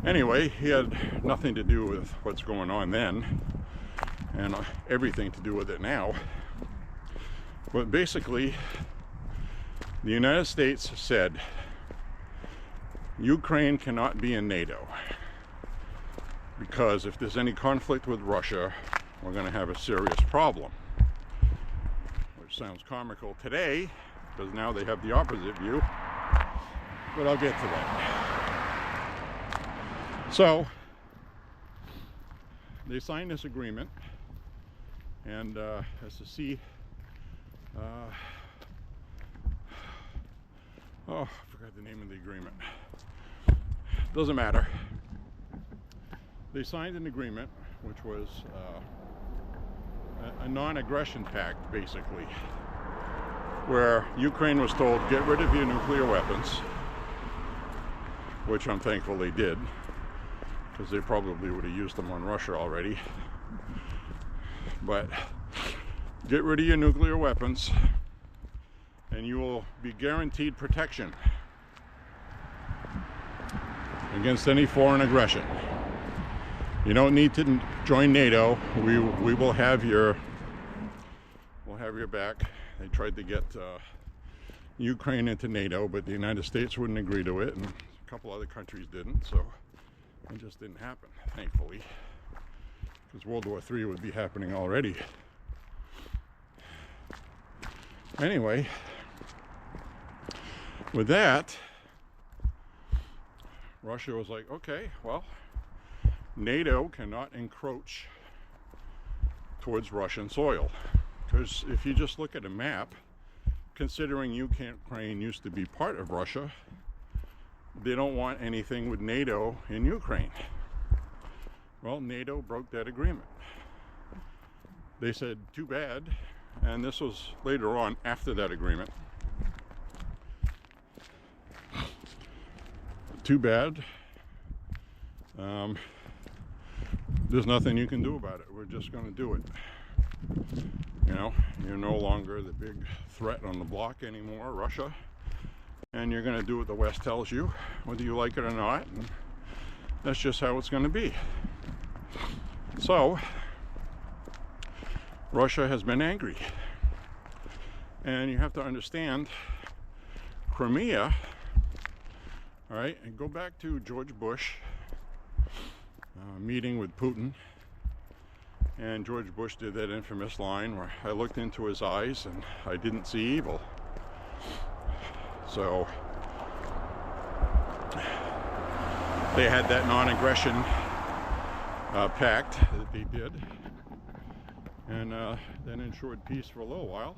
A: anyway, he had nothing to do with what's going on then, and everything to do with it now. But basically, the United States said Ukraine cannot be in NATO, because if there's any conflict with Russia, we're going to have a serious problem. Which sounds comical today, because now they have the opposite view, but I'll get to that. So they signed this agreement, and as to see, oh, I forgot the name of the agreement. Doesn't matter. They signed an agreement which was a non-aggression pact, basically, where Ukraine was told, get rid of your nuclear weapons, which I'm thankful they did, because they probably would have used them on Russia already. But get rid of your nuclear weapons, and you will be guaranteed protection against any foreign aggression. You don't need to join NATO. We will have your back. They tried to get Ukraine into NATO, but the United States wouldn't agree to it, and a couple other countries didn't. So it just didn't happen, thankfully, because World War III would be happening already. Anyway, with that, Russia was like, okay, well, NATO cannot encroach towards Russian soil. Because if you just look at a map, considering Ukraine used to be part of Russia, they don't want anything with NATO in Ukraine. Well, NATO broke that agreement. They said, too bad, and this was later on after that agreement. Too bad. There's nothing you can do about it. We're just going to do it. You know, you're no longer the big threat on the block anymore, Russia. And you're going to do what the West tells you, whether you like it or not. And that's just how it's going to be. So, Russia has been angry. And you have to understand, Crimea, all right, and go back to George Bush meeting with Putin. And George Bush did that infamous line where I looked into his eyes and I didn't see evil. So they had that non-aggression pact that they did, and then ensured peace for a little while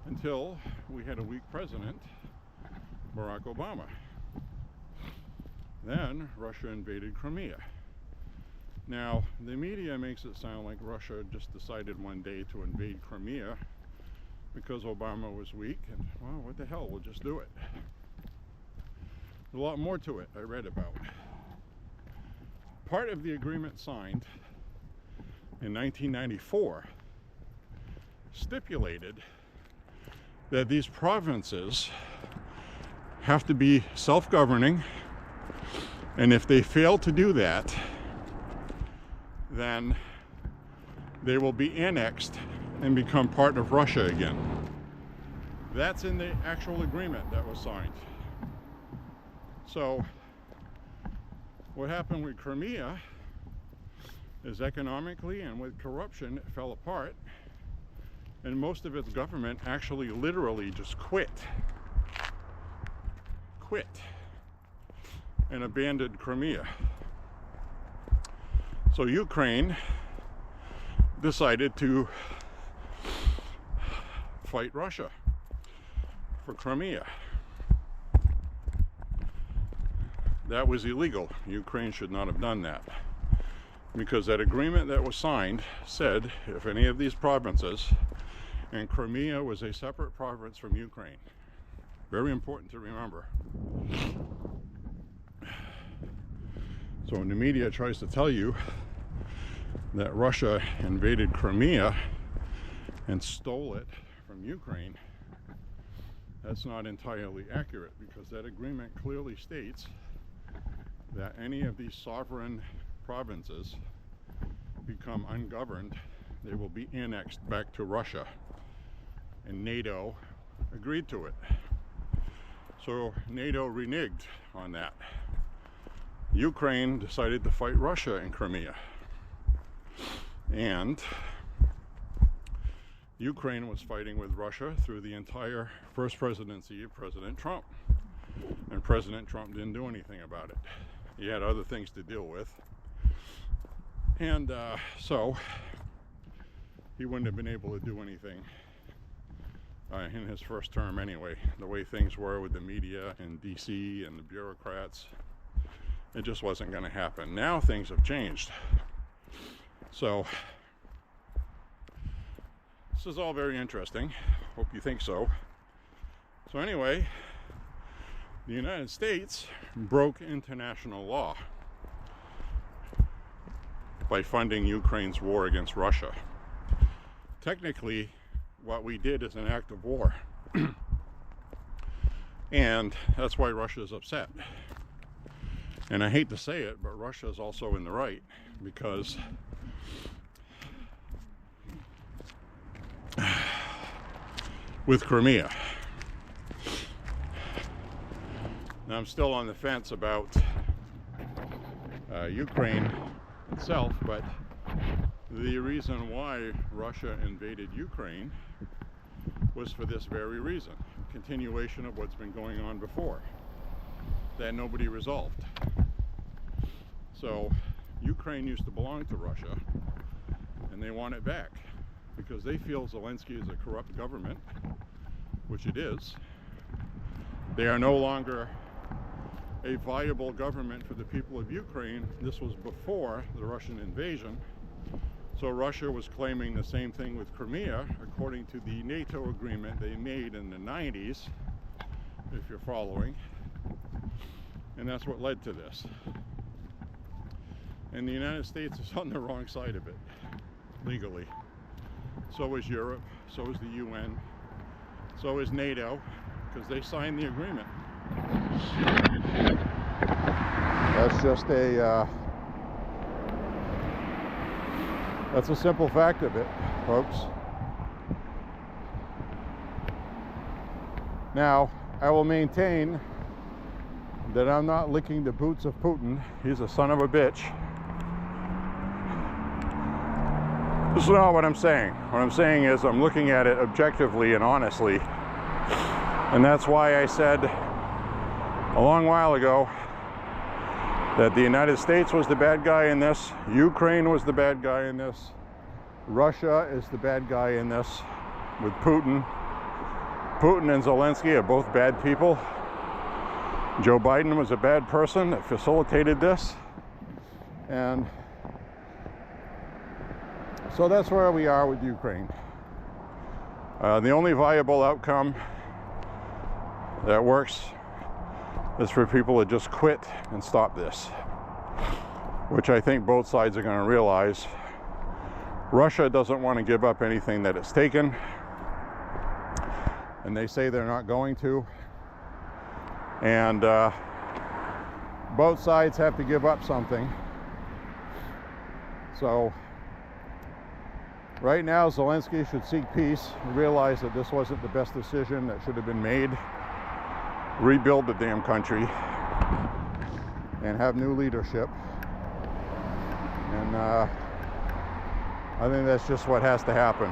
A: until we had a weak president, Barack Obama. Then Russia invaded Crimea. Now, the media makes it sound like Russia just decided one day to invade Crimea because Obama was weak, and, well, what the hell, we'll just do it. There's a lot more to it I read about. Part of the agreement signed in 1994 stipulated that these provinces have to be self-governing, and if they fail to do that, then they will be annexed and become part of Russia again. That's in the actual agreement that was signed. So what happened with Crimea is economically and with corruption, it fell apart, and most of its government actually literally just quit and abandoned Crimea. So Ukraine decided to fight Russia for Crimea. That was illegal. Ukraine should not have done that, because that agreement that was signed said if any of these provinces, and Crimea was a separate province from Ukraine. Very important to remember. So when the media tries to tell you that Russia invaded Crimea and stole it from Ukraine, that's not entirely accurate, because that agreement clearly states that any of these sovereign provinces become ungoverned, they will be annexed back to Russia. And NATO agreed to it. So NATO reneged on that. Ukraine decided to fight Russia in Crimea. And Ukraine was fighting with Russia through the entire first presidency of President Trump. And President Trump didn't do anything about it. He had other things to deal with. And so he wouldn't have been able to do anything in his first term anyway. The way things were with the media in DC and the bureaucrats, it just wasn't going to happen. Now things have changed. So this is all very interesting. Hope you think so. So anyway, the United States broke international law by funding Ukraine's war against Russia. Technically, what we did is an act of war. And that's why Russia is upset. And I hate to say it, but Russia is also in the right, because with Crimea. Now I'm still on the fence about Ukraine itself, but the reason why Russia invaded Ukraine was for this very reason. Continuation of what's been going on before, that nobody resolved. So Ukraine used to belong to Russia, and they want it back because they feel Zelensky is a corrupt government, which it is. They are no longer a viable government for the people of Ukraine. This was before the Russian invasion. So Russia was claiming the same thing with Crimea, according to the NATO agreement they made in the 90s, if you're following. And that's what led to this. And the United States is on the wrong side of it, legally. So is Europe, so is the UN, so is NATO, because they signed the agreement. That's just that's a simple fact of it, folks. Now, I will maintain that I'm not licking the boots of Putin. He's a son of a bitch. This is not what I'm saying. What I'm saying is I'm looking at it objectively and honestly. And that's why I said a long while ago that the United States was the bad guy in this, Ukraine was the bad guy in this, Russia is the bad guy in this with Putin. Putin and Zelensky are both bad people. Joe Biden was a bad person that facilitated this. And so that's where we are with Ukraine. The only viable outcome that works is for people to just quit and stop this, which I think both sides are going to realize. Russia doesn't want to give up anything that it's taken, and they say they're not going to. And both sides have to give up something. So right now, Zelensky should seek peace and realize that this wasn't the best decision that should have been made. Rebuild the damn country and have new leadership. And I think that's just what has to happen.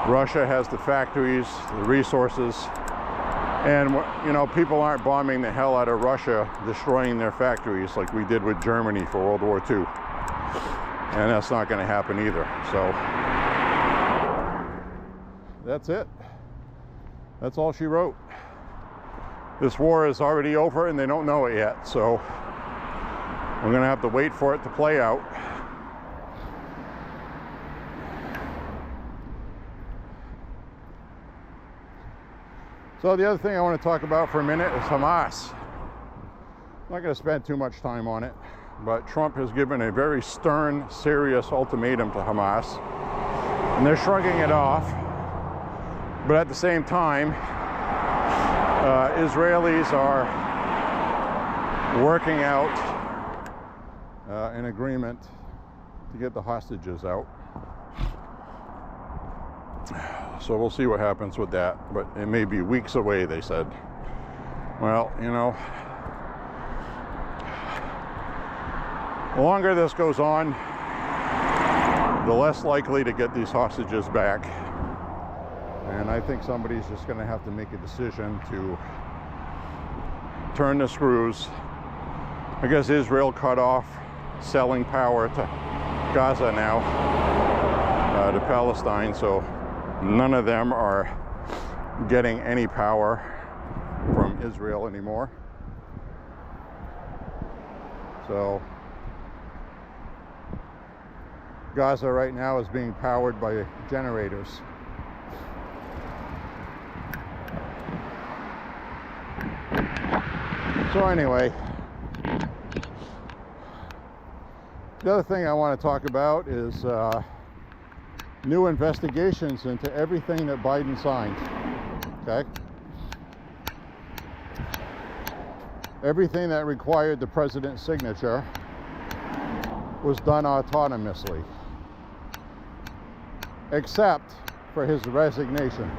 A: Russia has the factories, the resources, and you know, people aren't bombing the hell out of Russia, destroying their factories like we did with Germany for World War II. And that's not going to happen either. So that's it. That's all she wrote. This war is already over and they don't know it yet, so we're going to have to wait for it to play out. So the other thing I want to talk about for a minute is Hamas. I'm not going to spend too much time on it, but Trump has given a very stern, serious ultimatum to Hamas, and they're shrugging it off. But at the same time, Israelis are working out an agreement to get the hostages out. So we'll see what happens with that, but it may be weeks away, they said. Well, you know, the longer this goes on, the less likely to get these hostages back. And I think somebody's just going to have to make a decision to turn the screws. I guess Israel cut off selling power to Gaza now, to Palestine, so none of them are getting any power from Israel anymore. So Gaza right now is being powered by generators. So anyway, the other thing I want to talk about is new investigations into everything that Biden signed. Okay? Everything that required the president's signature was done autonomously, except for his resignation,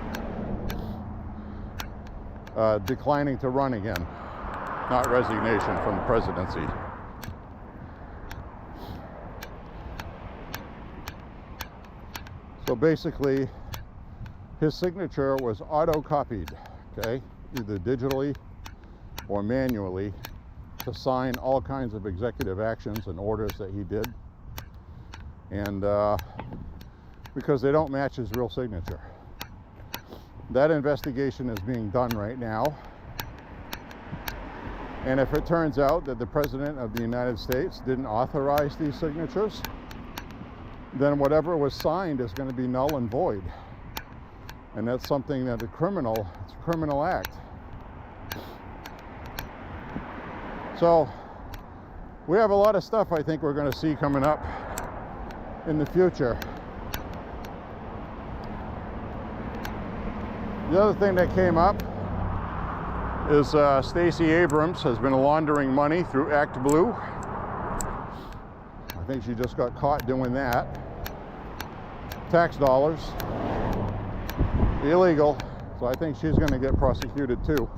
A: declining to run again, not resignation from the presidency. So basically, his signature was auto-copied, okay, either digitally or manually to sign all kinds of executive actions and orders that he did, and because they don't match his real signature. That investigation is being done right now, and if it turns out that the President of the United States didn't authorize these signatures, then whatever was signed is going to be null and void, and that's something that it's a criminal act. So we have a lot of stuff I think we're going to see coming up in the future. The other thing that came up is Stacey Abrams has been laundering money through Act Blue. I think she just got caught doing that. Tax dollars. Illegal. So I think she's going to get prosecuted too.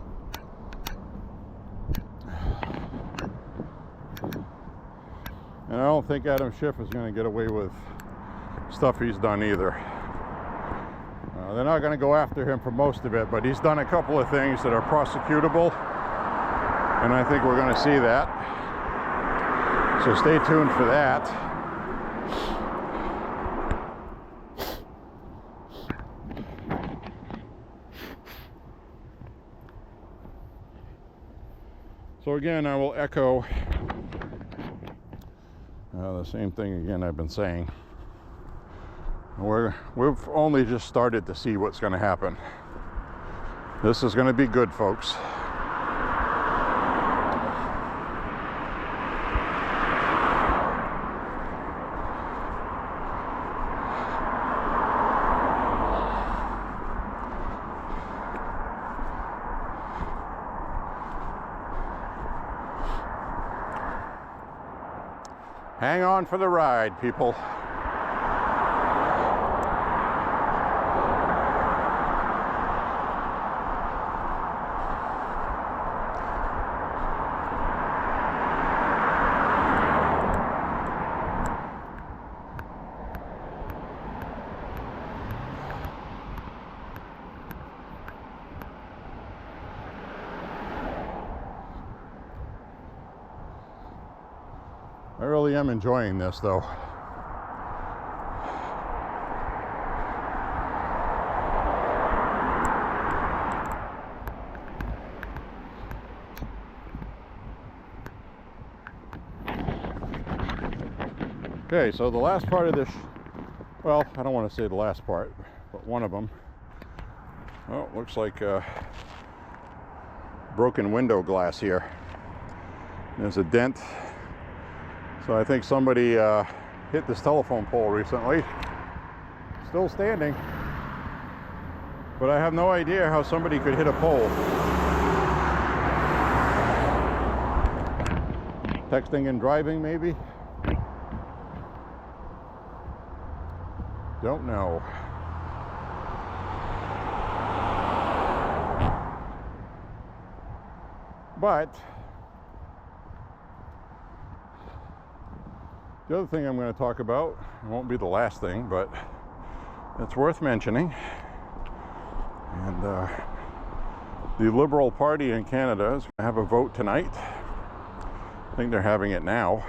A: And I don't think Adam Schiff is going to get away with stuff he's done either. They're not going to go after him for most of it, but he's done a couple of things that are prosecutable, and I think we're going to see that. So stay tuned for that. So again, I will echo the same thing again I've been saying. We've only just started to see what's going to happen. This is going to be good, folks. Hang on for the ride, people. I really am enjoying this, though. Okay, so the last part of this, well, I don't want to say the last part, but one of them. Oh, looks like broken window glass here. There's a dent. So I think somebody hit this telephone pole recently. Still standing. But I have no idea how somebody could hit a pole. Texting and driving, maybe? Don't know. But the other thing I'm going to talk about, it won't be the last thing, but it's worth mentioning. And the Liberal Party in Canada is going to have a vote tonight. I think they're having it now.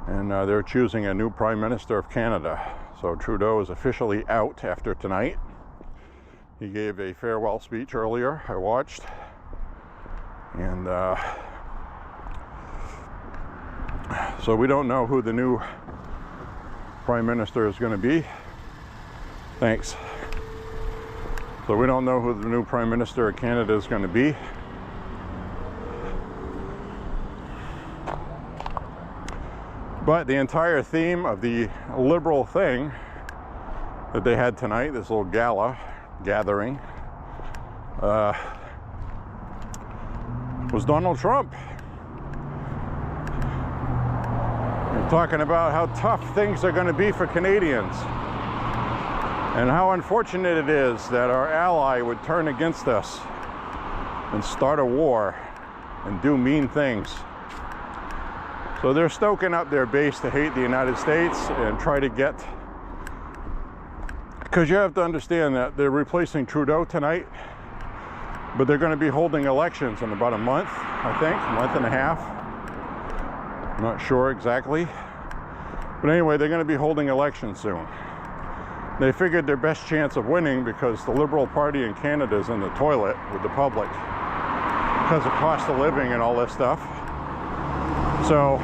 A: And they're choosing a new Prime Minister of Canada. So Trudeau is officially out after tonight. He gave a farewell speech earlier, I watched. And so we don't know who the new Prime Minister is going to be. Thanks. So we don't know who the new Prime Minister of Canada is going to be. But the entire theme of the Liberal thing that they had tonight, this little gala gathering, was Donald Trump. Talking about how tough things are going to be for Canadians and how unfortunate it is that our ally would turn against us and start a war and do mean things. So they're stoking up their base to hate the United States and try to get, because you have to understand that they're replacing Trudeau tonight, But they're going to be holding elections in about a month, I think, a month and a half. I'm not sure exactly. But anyway, they're going to be holding elections soon. They figured their best chance of winning, because the Liberal Party in Canada is in the toilet with the public because of cost of living and all this stuff. So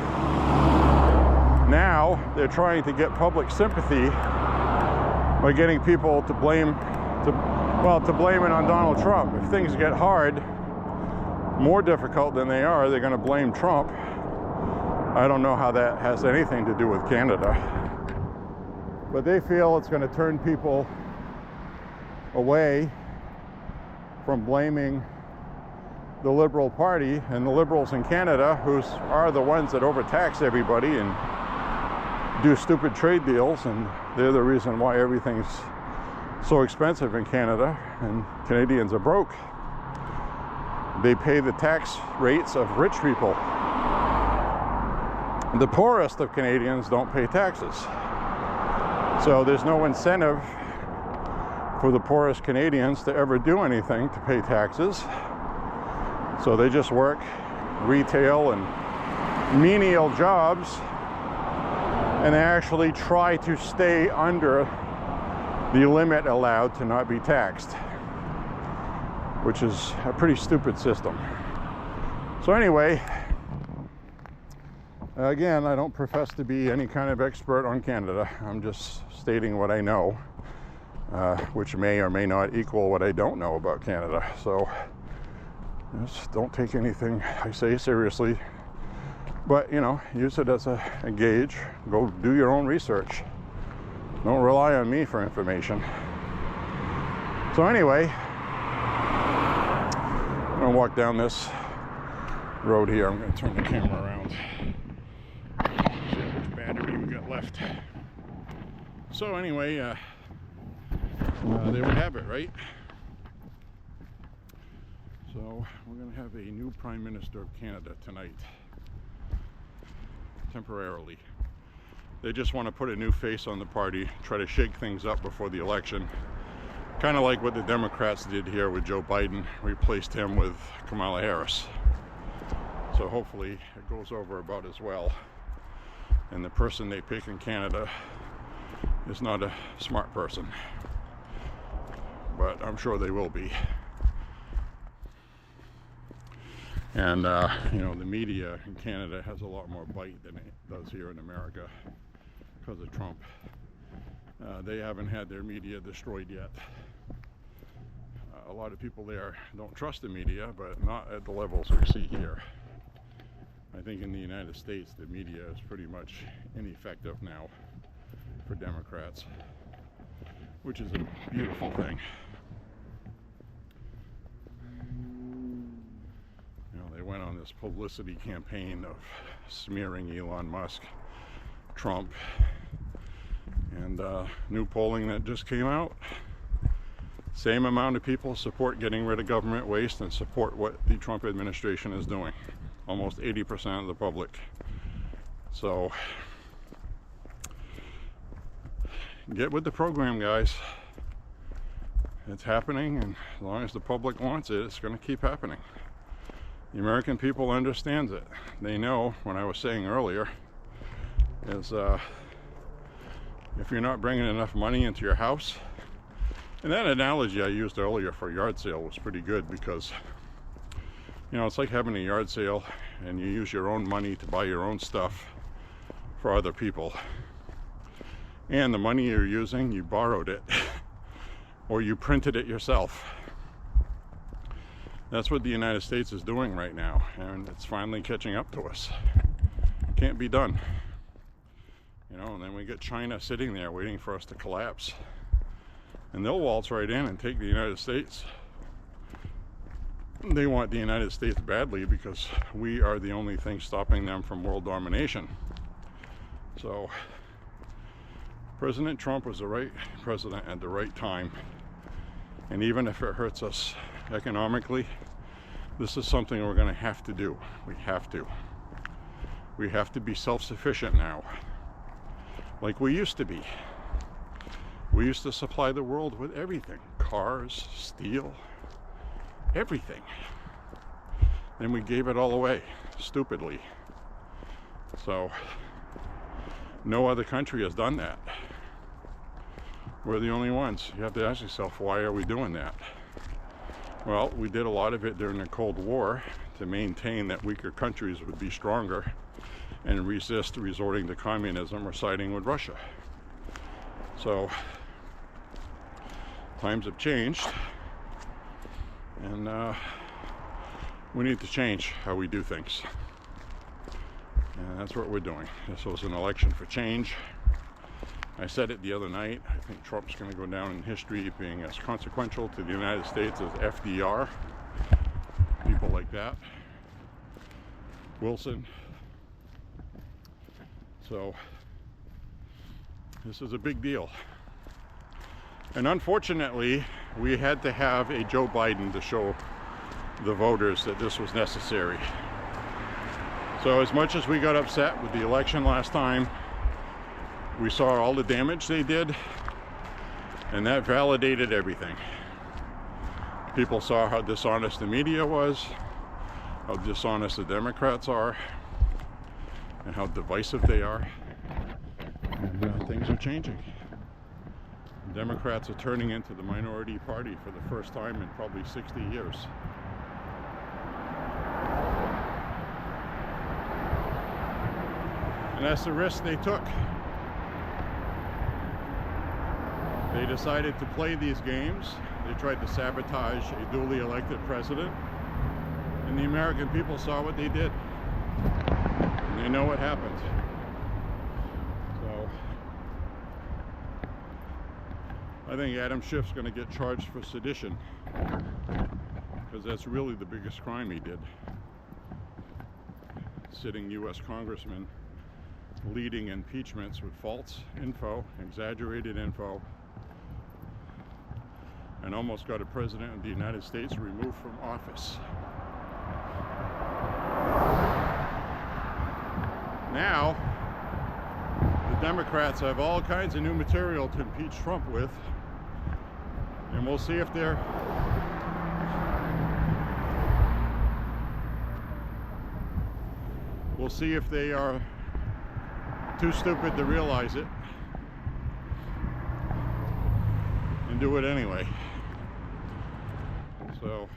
A: now they're trying to get public sympathy by getting people to blame it on Donald Trump. If things get hard, more difficult than they are, they're going to blame Trump. I don't know how that has anything to do with Canada. But they feel it's going to turn people away from blaming the Liberal Party and the Liberals in Canada, who are the ones that overtax everybody and do stupid trade deals, and they're the reason why everything's so expensive in Canada and Canadians are broke. They pay the tax rates of rich people. The poorest of Canadians don't pay taxes. So there's no incentive for the poorest Canadians to ever do anything to pay taxes. So they just work retail and menial jobs, and they actually try to stay under the limit allowed to not be taxed, which is a pretty stupid system. So anyway, again, I don't profess to be any kind of expert on Canada. I'm just stating what I know, which may or may not equal what I don't know about Canada. So just don't take anything I say seriously, but use it as a gauge. Go do your own research. Don't rely on me for information. So anyway, I'm gonna walk down this road here. I'm gonna turn the camera around. See how much battery we got left. So anyway, there we have it, right? So we're going to have a new Prime Minister of Canada tonight, temporarily. They just want to put a new face on the party, try to shake things up before the election. Kind of like what the Democrats did here with Joe Biden, replaced him with Kamala Harris. So hopefully it goes over about as well. And the person they pick in Canada is not a smart person, but I'm sure they will be. And the media in Canada has a lot more bite than it does here in America because of Trump. They haven't had their media destroyed yet. A lot of people there don't trust the media, but not at the levels we see here. I think in the United States, the media is pretty much ineffective now for Democrats, which is a beautiful thing. They went on this publicity campaign of smearing Elon Musk, Trump, and new polling that just came out. Same amount of people support getting rid of government waste and support what the Trump administration is doing. Almost 80% of the public. So get with the program, guys. It's happening, and as long as the public wants it, it's going to keep happening. The American people understands it. They know, what I was saying earlier, is if you're not bringing enough money into your house, and that analogy I used earlier for a yard sale was pretty good, because it's like having a yard sale and you use your own money to buy your own stuff for other people, and the money you're using, you borrowed it or you printed it yourself. That's what the United States is doing right now, and it's finally catching up to us. Can't be done. And then we get China sitting there waiting for us to collapse. And they'll waltz right in and take the United States. They want the United States badly because we are the only thing stopping them from world domination. So, President Trump was the right president at the right time. And even if it hurts us economically, this is something we're going to have to do. We have to. We have to be self-sufficient now, like we used to be. We used to supply the world with everything: cars, steel, everything. Then we gave it all away, stupidly. So, no other country has done that. We're the only ones. You have to ask yourself, why are we doing that? Well, we did a lot of it during the Cold War to maintain that weaker countries would be stronger and resist resorting to communism or siding with Russia. So, times have changed, and we need to change how we do things. And that's what we're doing. This was an election for change. I said it the other night. I think Trump's going to go down in history being as consequential to the United States as FDR. People like that. Wilson. So, this is a big deal. And unfortunately, we had to have a Joe Biden to show the voters that this was necessary. So as much as we got upset with the election last time, we saw all the damage they did, and that validated everything. People saw how dishonest the media was, how dishonest the Democrats are, and how divisive they are. And things are changing. Democrats are turning into the minority party for the first time in probably 60 years. And that's the risk they took. They decided to play these games. They tried to sabotage a duly elected president. And the American people saw what they did. And they know what happened. So, I think Adam Schiff's going to get charged for sedition. Because that's really the biggest crime he did. Sitting U.S. congressman leading impeachments with false info, exaggerated info, and almost got a president of the United States removed from office. Now, the Democrats have all kinds of new material to impeach Trump with, and we'll see if they're they are too stupid to realize it and do it anyway. So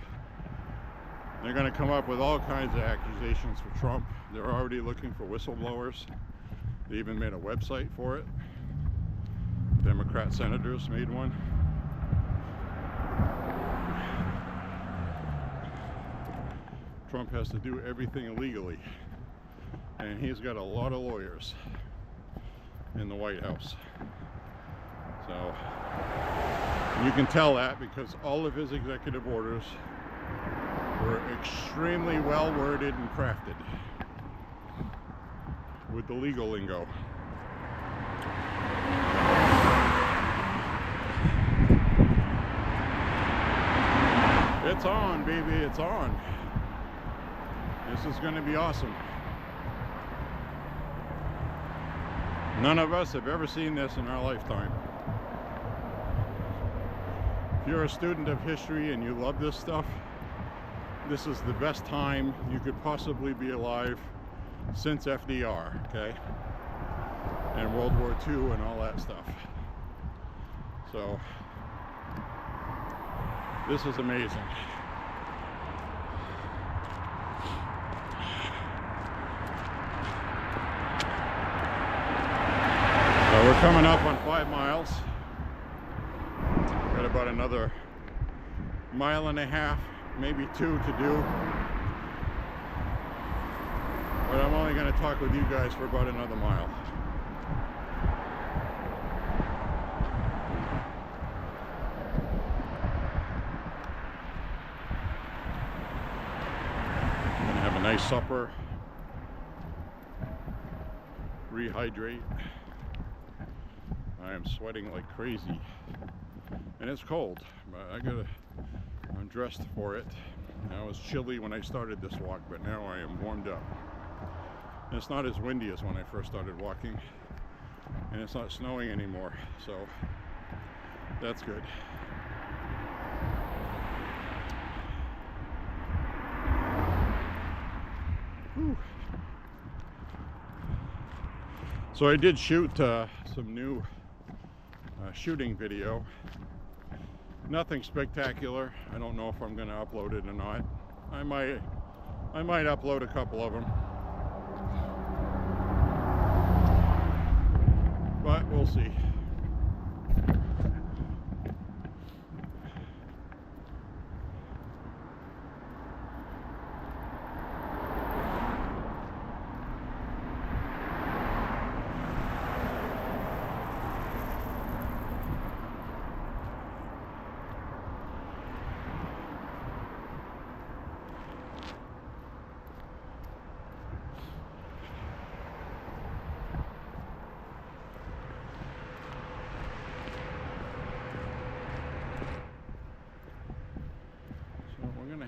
A: they're going to come up with all kinds of accusations for Trump. They're already looking for whistleblowers. They even made a website for it. Democrat senators made one. Trump has to do everything illegally, and he's got a lot of lawyers in the White House. So you can tell that because all of his executive orders were extremely well worded and crafted with the legal lingo. It's on, baby, it's on. This is going to be awesome. None of us have ever seen this in our lifetime. If you're a student of history and you love this stuff, this is the best time you could possibly be alive since FDR, okay? And World War II and all that stuff. So, this is amazing. So we're coming up on 5 miles. Got about another 1.5 miles, maybe 2 to do. But I'm only going to talk with you guys for about another mile. I'm going to have a nice supper, rehydrate. I am sweating like crazy, and it's cold, but I'm dressed for it. Now it was chilly when I started this walk, but now I am warmed up. And it's not as windy as when I first started walking, and it's not snowing anymore, so that's good. Whew. So I did shoot some new shooting video. Nothing spectacular. I don't know if I'm going to upload it or not. I might upload a couple of them, but we'll see.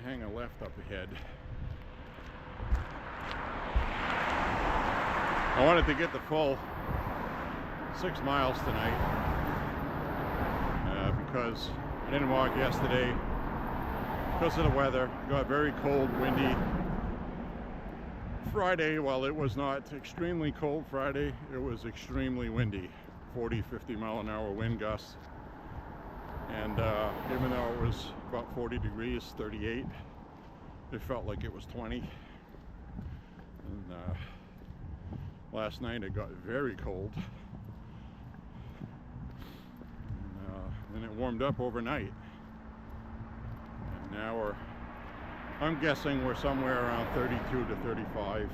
A: Hang a left up ahead. I wanted to get the full 6 miles tonight because I didn't walk yesterday because of the weather. It got very cold, windy. Friday, while it was not extremely cold Friday, it was extremely windy. 40-50 mile an hour wind gusts. And even though it was about 40 degrees, 38, it felt like it was 20. And last night it got very cold. And then it warmed up overnight. And now I'm guessing we're somewhere around 32 to 35.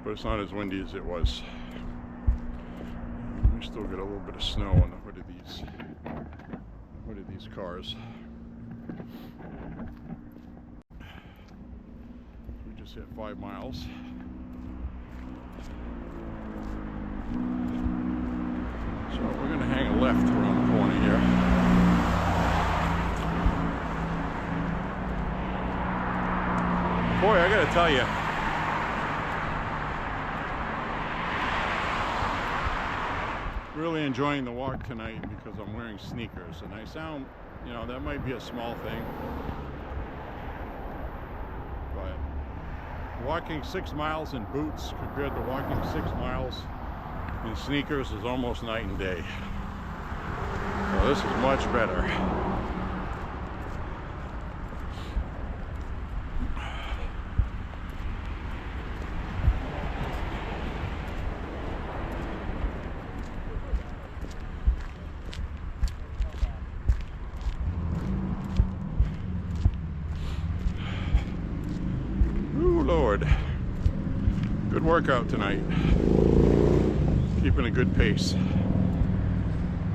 A: But it's not as windy as it was. We still get a little bit of snow on the hood of these cars. We just hit 5 miles. So we're going to hang a left around the corner here. Boy, I got to tell you, really enjoying the walk tonight because I'm wearing sneakers, and I sound, you know, that might be a small thing, but walking 6 miles in boots compared to walking 6 miles in sneakers is almost night and day. So this is much better. Lord, good workout tonight. Keeping a good pace.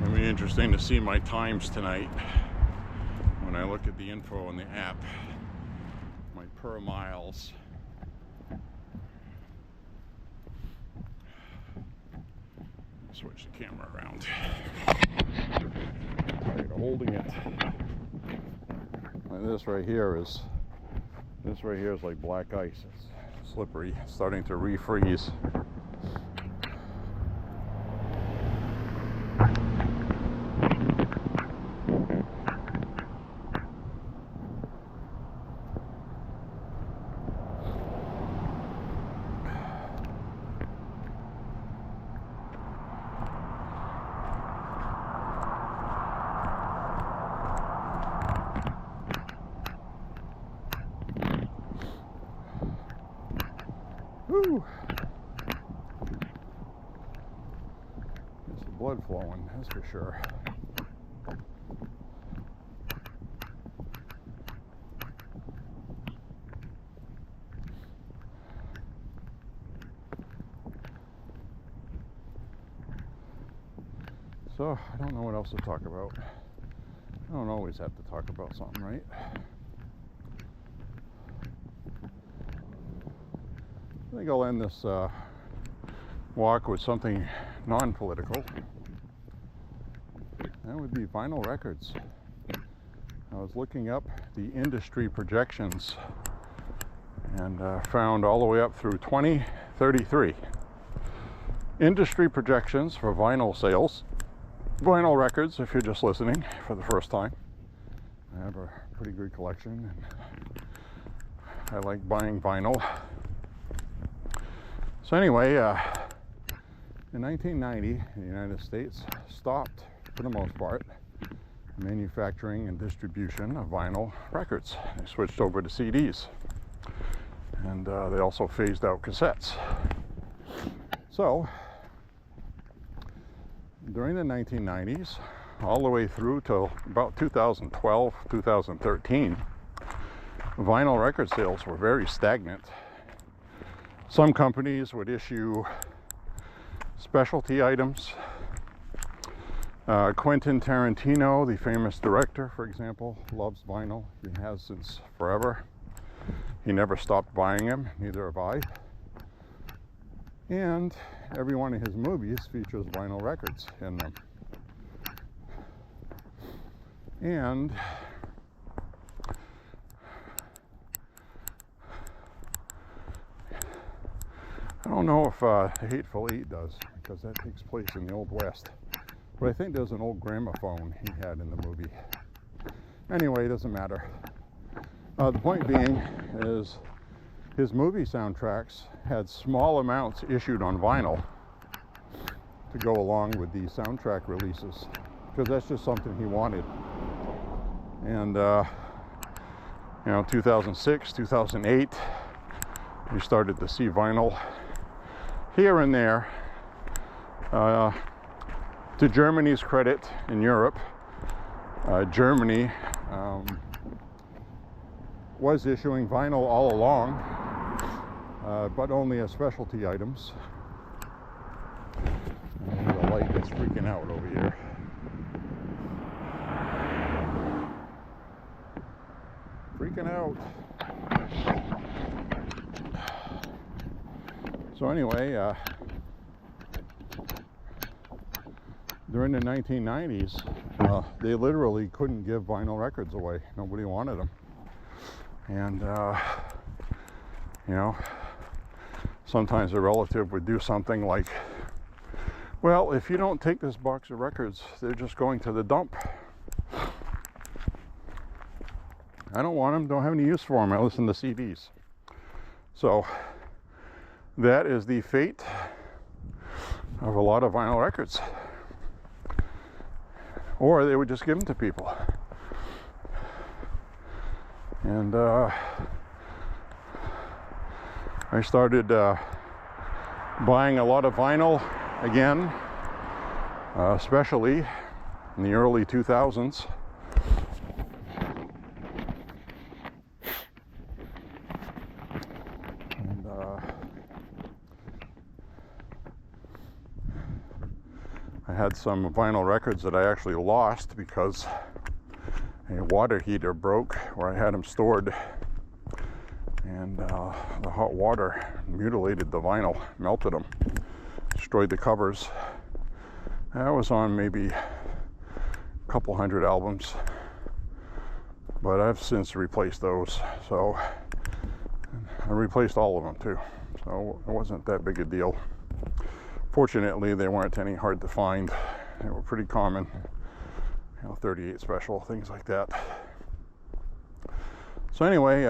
A: It'll be interesting to see my times tonight when I look at the info on the app. My per miles. Switch the camera around. Tired of holding it. And this right here is like black ice. It's slippery, starting to refreeze. Whew. There's the blood flowing, that's for sure. So, I don't know what else to talk about. I don't always have to talk about something, right? I think I'll end this walk with something non-political. That would be vinyl records. I was looking up the industry projections and found all the way up through 2033. Industry projections for vinyl sales. Vinyl records, if you're just listening for the first time. I have a pretty good collection, and I like buying vinyl. So anyway, in 1990, the United States stopped, for the most part, manufacturing and distribution of vinyl records. They switched over to CDs, and they also phased out cassettes. So during the 1990s, all the way through till about 2012, 2013, vinyl record sales were very stagnant. Some companies would issue specialty items. Quentin Tarantino, the famous director, for example, loves vinyl. He has since forever. He never stopped buying them, neither have I. And every one of his movies features vinyl records in them. And I don't know if The Hateful Eight does, because that takes place in the Old West. But I think there's an old gramophone he had in the movie. Anyway, it doesn't matter. The point being is his movie soundtracks had small amounts issued on vinyl to go along with the soundtrack releases, because that's just something he wanted. And, 2006, 2008, we started to see vinyl here and there. To Germany's credit, in Europe, Germany was issuing vinyl all along, but only as specialty items. The light is freaking out over here. Freaking out. So anyway, during the 1990s, they literally couldn't give vinyl records away. Nobody wanted them. And, sometimes a relative would do something like, well, if you don't take this box of records, they're just going to the dump. I don't want them, don't have any use for them. I listen to CDs. So that is the fate of a lot of vinyl records. Or they would just give them to people. And I started buying a lot of vinyl again, especially in the early 2000s. And I had some vinyl records that I actually lost because a water heater broke where I had them stored, and the hot water mutilated the vinyl, melted them, destroyed the covers. That was on maybe a couple hundred albums, but I've since replaced those. So I replaced all of them too, so it wasn't that big a deal. Fortunately, they weren't any hard to find. They were pretty common. 38 special, things like that. So anyway,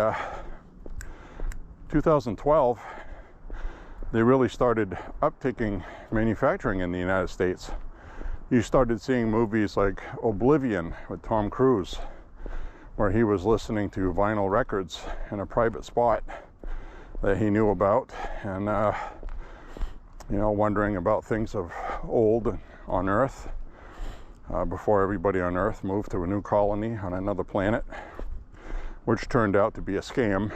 A: 2012, they really started uptaking manufacturing in the United States. You started seeing movies like Oblivion with Tom Cruise, where he was listening to vinyl records in a private spot that he knew about, and wondering about things of old on Earth. Before everybody on Earth moved to a new colony on another planet, which turned out to be a scam,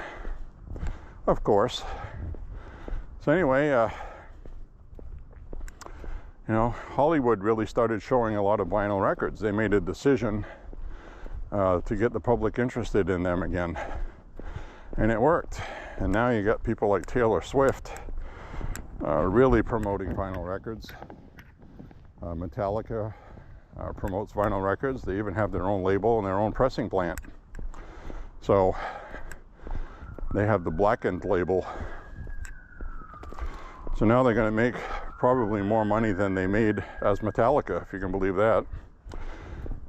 A: of course. So anyway, Hollywood really started showing a lot of vinyl records. They made a decision to get the public interested in them again, and it worked. And now you got people like Taylor Swift really promoting vinyl records. Metallica promotes vinyl records. They even have their own label and their own pressing plant. So they have the blackened label. So now they're going to make probably more money than they made as Metallica, if you can believe that.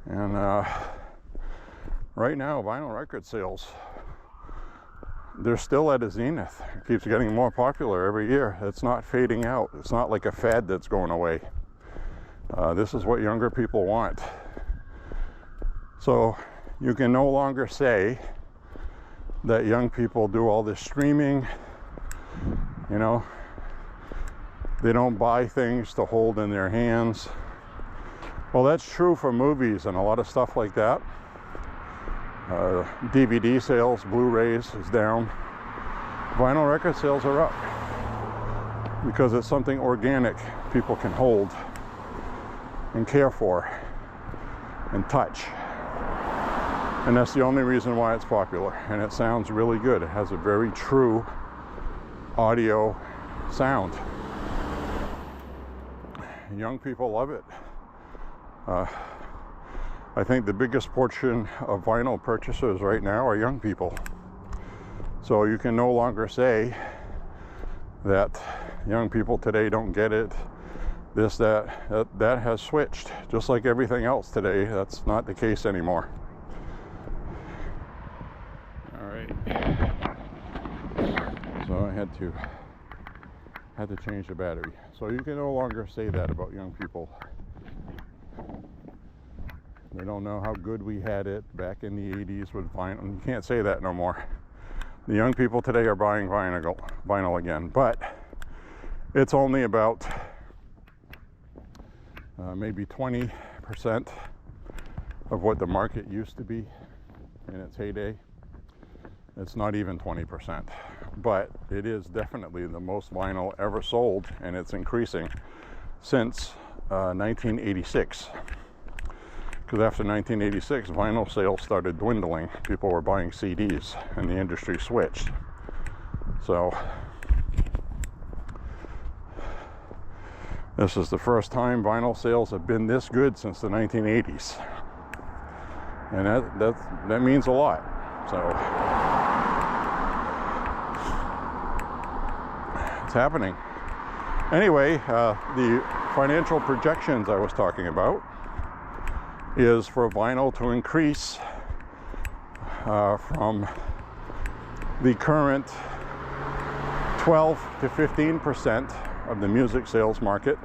A: And right now, vinyl record sales, they're still at a zenith. It keeps getting more popular every year. It's not fading out. It's not like a fad that's going away. This is what younger people want. So you can no longer say that young people do all this streaming, you know, they don't buy things to hold in their hands. Well, that's true for movies and a lot of stuff like that. DVD sales, Blu-rays is down. Vinyl record sales are up because it's something organic people can hold and care for and touch. And that's the only reason why it's popular. And it sounds really good. It has a very true audio sound. Young people love it. I think the biggest portion of vinyl purchasers right now are young people. So you can no longer say that young people today don't get it, this, that has switched. Just like everything else today, that's not the case anymore. All right. So I had to change the battery. So you can no longer say that about young people. They don't know how good we had it back in the 80s with vinyl. You can't say that no more. The young people today are buying vinyl again, but it's only about maybe 20% of what the market used to be in its heyday. It's not even 20%, but it is definitely the most vinyl ever sold, and it's increasing since 1986. Because after 1986, vinyl sales started dwindling. People were buying CDs, and the industry switched. So this is the first time vinyl sales have been this good since the 1980s, and that means a lot. So it's happening. Anyway, the financial projections I was talking about is for vinyl to increase from the current 12 to 15% of the music sales market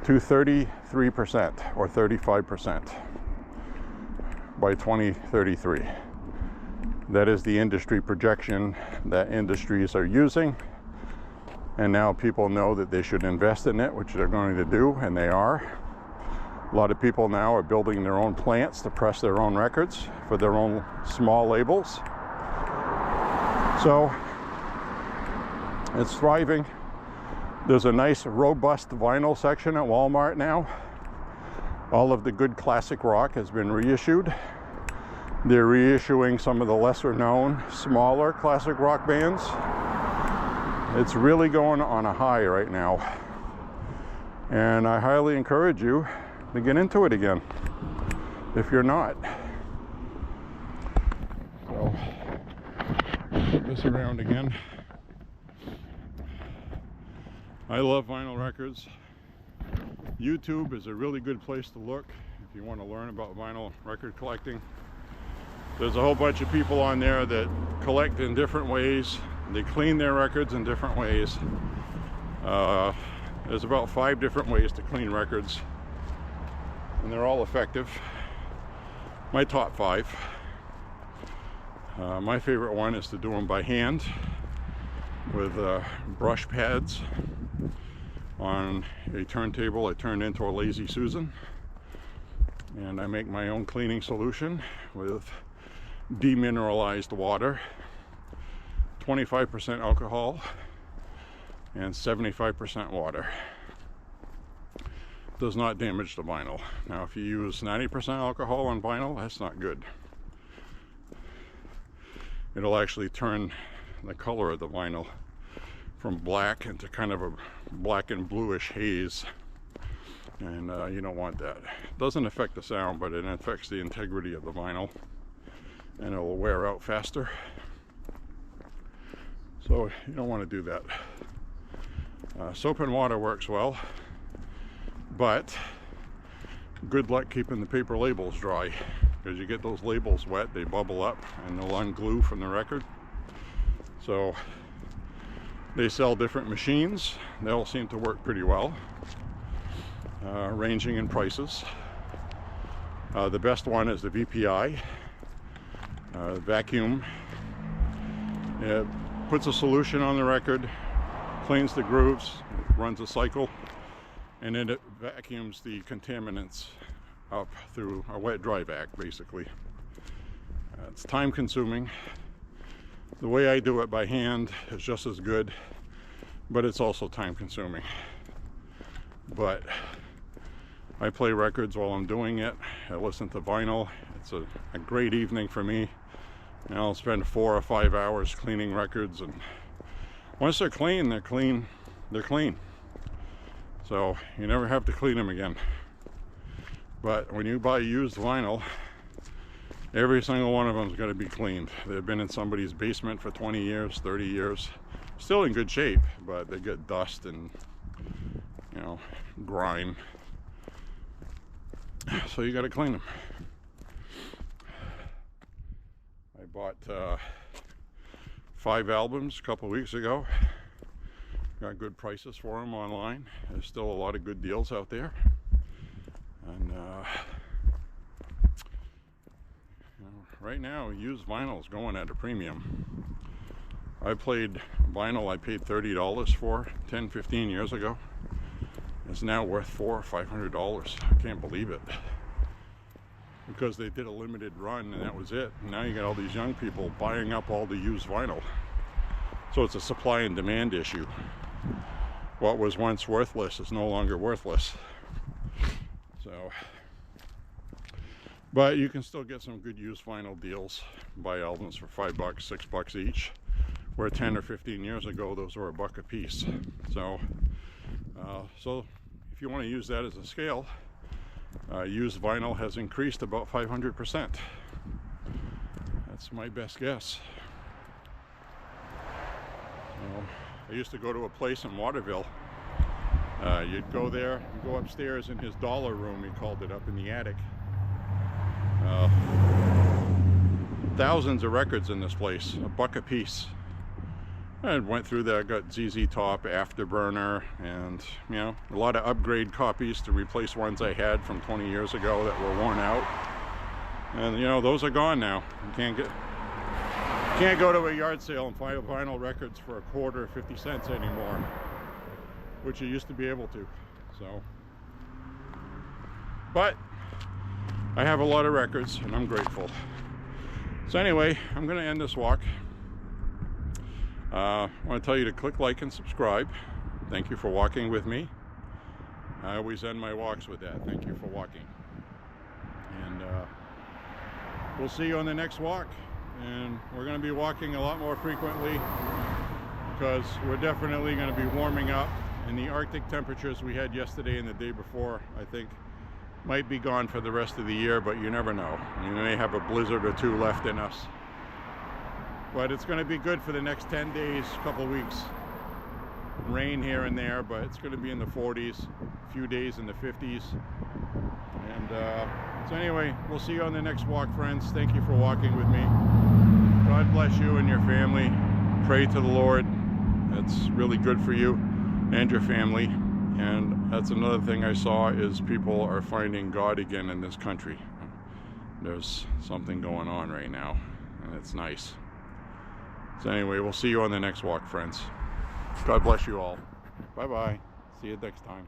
A: to 33% or 35% by 2033. That is the industry projection that industries are using, and now people know that they should invest in it, which they're going to do, and they are. A lot of people now are building their own plants to press their own records for their own small labels. So it's thriving. There's a nice robust vinyl section at Walmart now. All of the good classic rock has been reissued. They're reissuing some of the lesser known, smaller classic rock bands. It's really going on a high right now. And I highly encourage you to get into it again if you're not. So put this around again. I love vinyl records. YouTube is a really good place to look if you want to learn about vinyl record collecting. There's a whole bunch of people on there that collect in different ways. They clean their records in different ways. There's about 5 different ways to clean records, and they're all effective. My top 5. My favorite one is to do them by hand with brush pads on a turntable I turned into a Lazy Susan, and I make my own cleaning solution with demineralized water, 25% alcohol and 75% water. Does not damage the vinyl. Now if you use 90% alcohol on vinyl, that's not good. It'll actually turn the color of the vinyl from black into kind of a black and bluish haze, and you don't want that. It doesn't affect the sound, but it affects the integrity of the vinyl, and it will wear out faster. So you don't want to do that. Soap and water works well, but good luck keeping the paper labels dry. because you get those labels wet, they bubble up and they'll unglue from the record. So they sell different machines. They all seem to work pretty well, ranging in prices. The best one is the VPI vacuum. It puts a solution on the record, cleans the grooves, runs a cycle, and then it vacuums the contaminants up through a wet dry vac, basically. It's time consuming. The way I do it by hand is just as good, but it's also time consuming. But I play records while I'm doing it. I listen to vinyl. It's a great evening for me. And I'll spend 4 or 5 hours cleaning records, and once they're clean, they're clean. They're clean. So you never have to clean them again. But when you buy used vinyl, every single one of them is going to be cleaned. They've been in somebody's basement for 20 years, 30 years. Still in good shape, but they get dust and, you know, grime. So you got to clean them. I bought 5 albums a couple weeks ago. Got good prices for them online. There's still a lot of good deals out there. And you know, right now, used vinyl is going at a premium. I played vinyl I paid $30 for 10, 15 years ago. It's now worth $400 or $500. I can't believe it. Because they did a limited run and that was it. And now you got all these young people buying up all the used vinyl. So it's a supply and demand issue. What was once worthless is no longer worthless. So, but you can still get some good used vinyl deals. Buy albums for $5, $6 each. Where 10 or 15 years ago, those were $1 a piece. So if you want to use that as a scale, used vinyl has increased about 500%. That's my best guess. So, I used to go to a place in Waterville. You'd go there, and go upstairs in his dollar room, he called it, up in the attic. Thousands of records in this place, $1 a piece. I went through there, got ZZ Top, Afterburner, and you know, a lot of upgrade copies to replace ones I had from 20 years ago that were worn out. And you know, those are gone now. You can't go to a yard sale and find vinyl records for a quarter or 50 cents anymore, which you used to be able to. So, but I have a lot of records and I'm grateful. So anyway, I'm going to end this walk. I want to tell you to click like and subscribe. Thank you for walking with me. I always end my walks with that. Thank you for walking. And we'll see you on the next walk. And we're going to be walking a lot more frequently because we're definitely going to be warming up. And the Arctic temperatures we had yesterday and the day before, I think, might be gone for the rest of the year, but you never know. We may have a blizzard or 2 left in us. But it's going to be good for the next 10 days, couple weeks. Rain here and there, but it's going to be in the 40s, a few days in the 50s. And so anyway, we'll see you on the next walk, friends. Thank you for walking with me. God bless you and your family. Pray to the Lord. It's really good for you and your family. And that's another thing I saw is people are finding God again in this country. There's something going on right now, and it's nice. So anyway, we'll see you on the next walk, friends. God bless you all. Bye-bye. See you next time.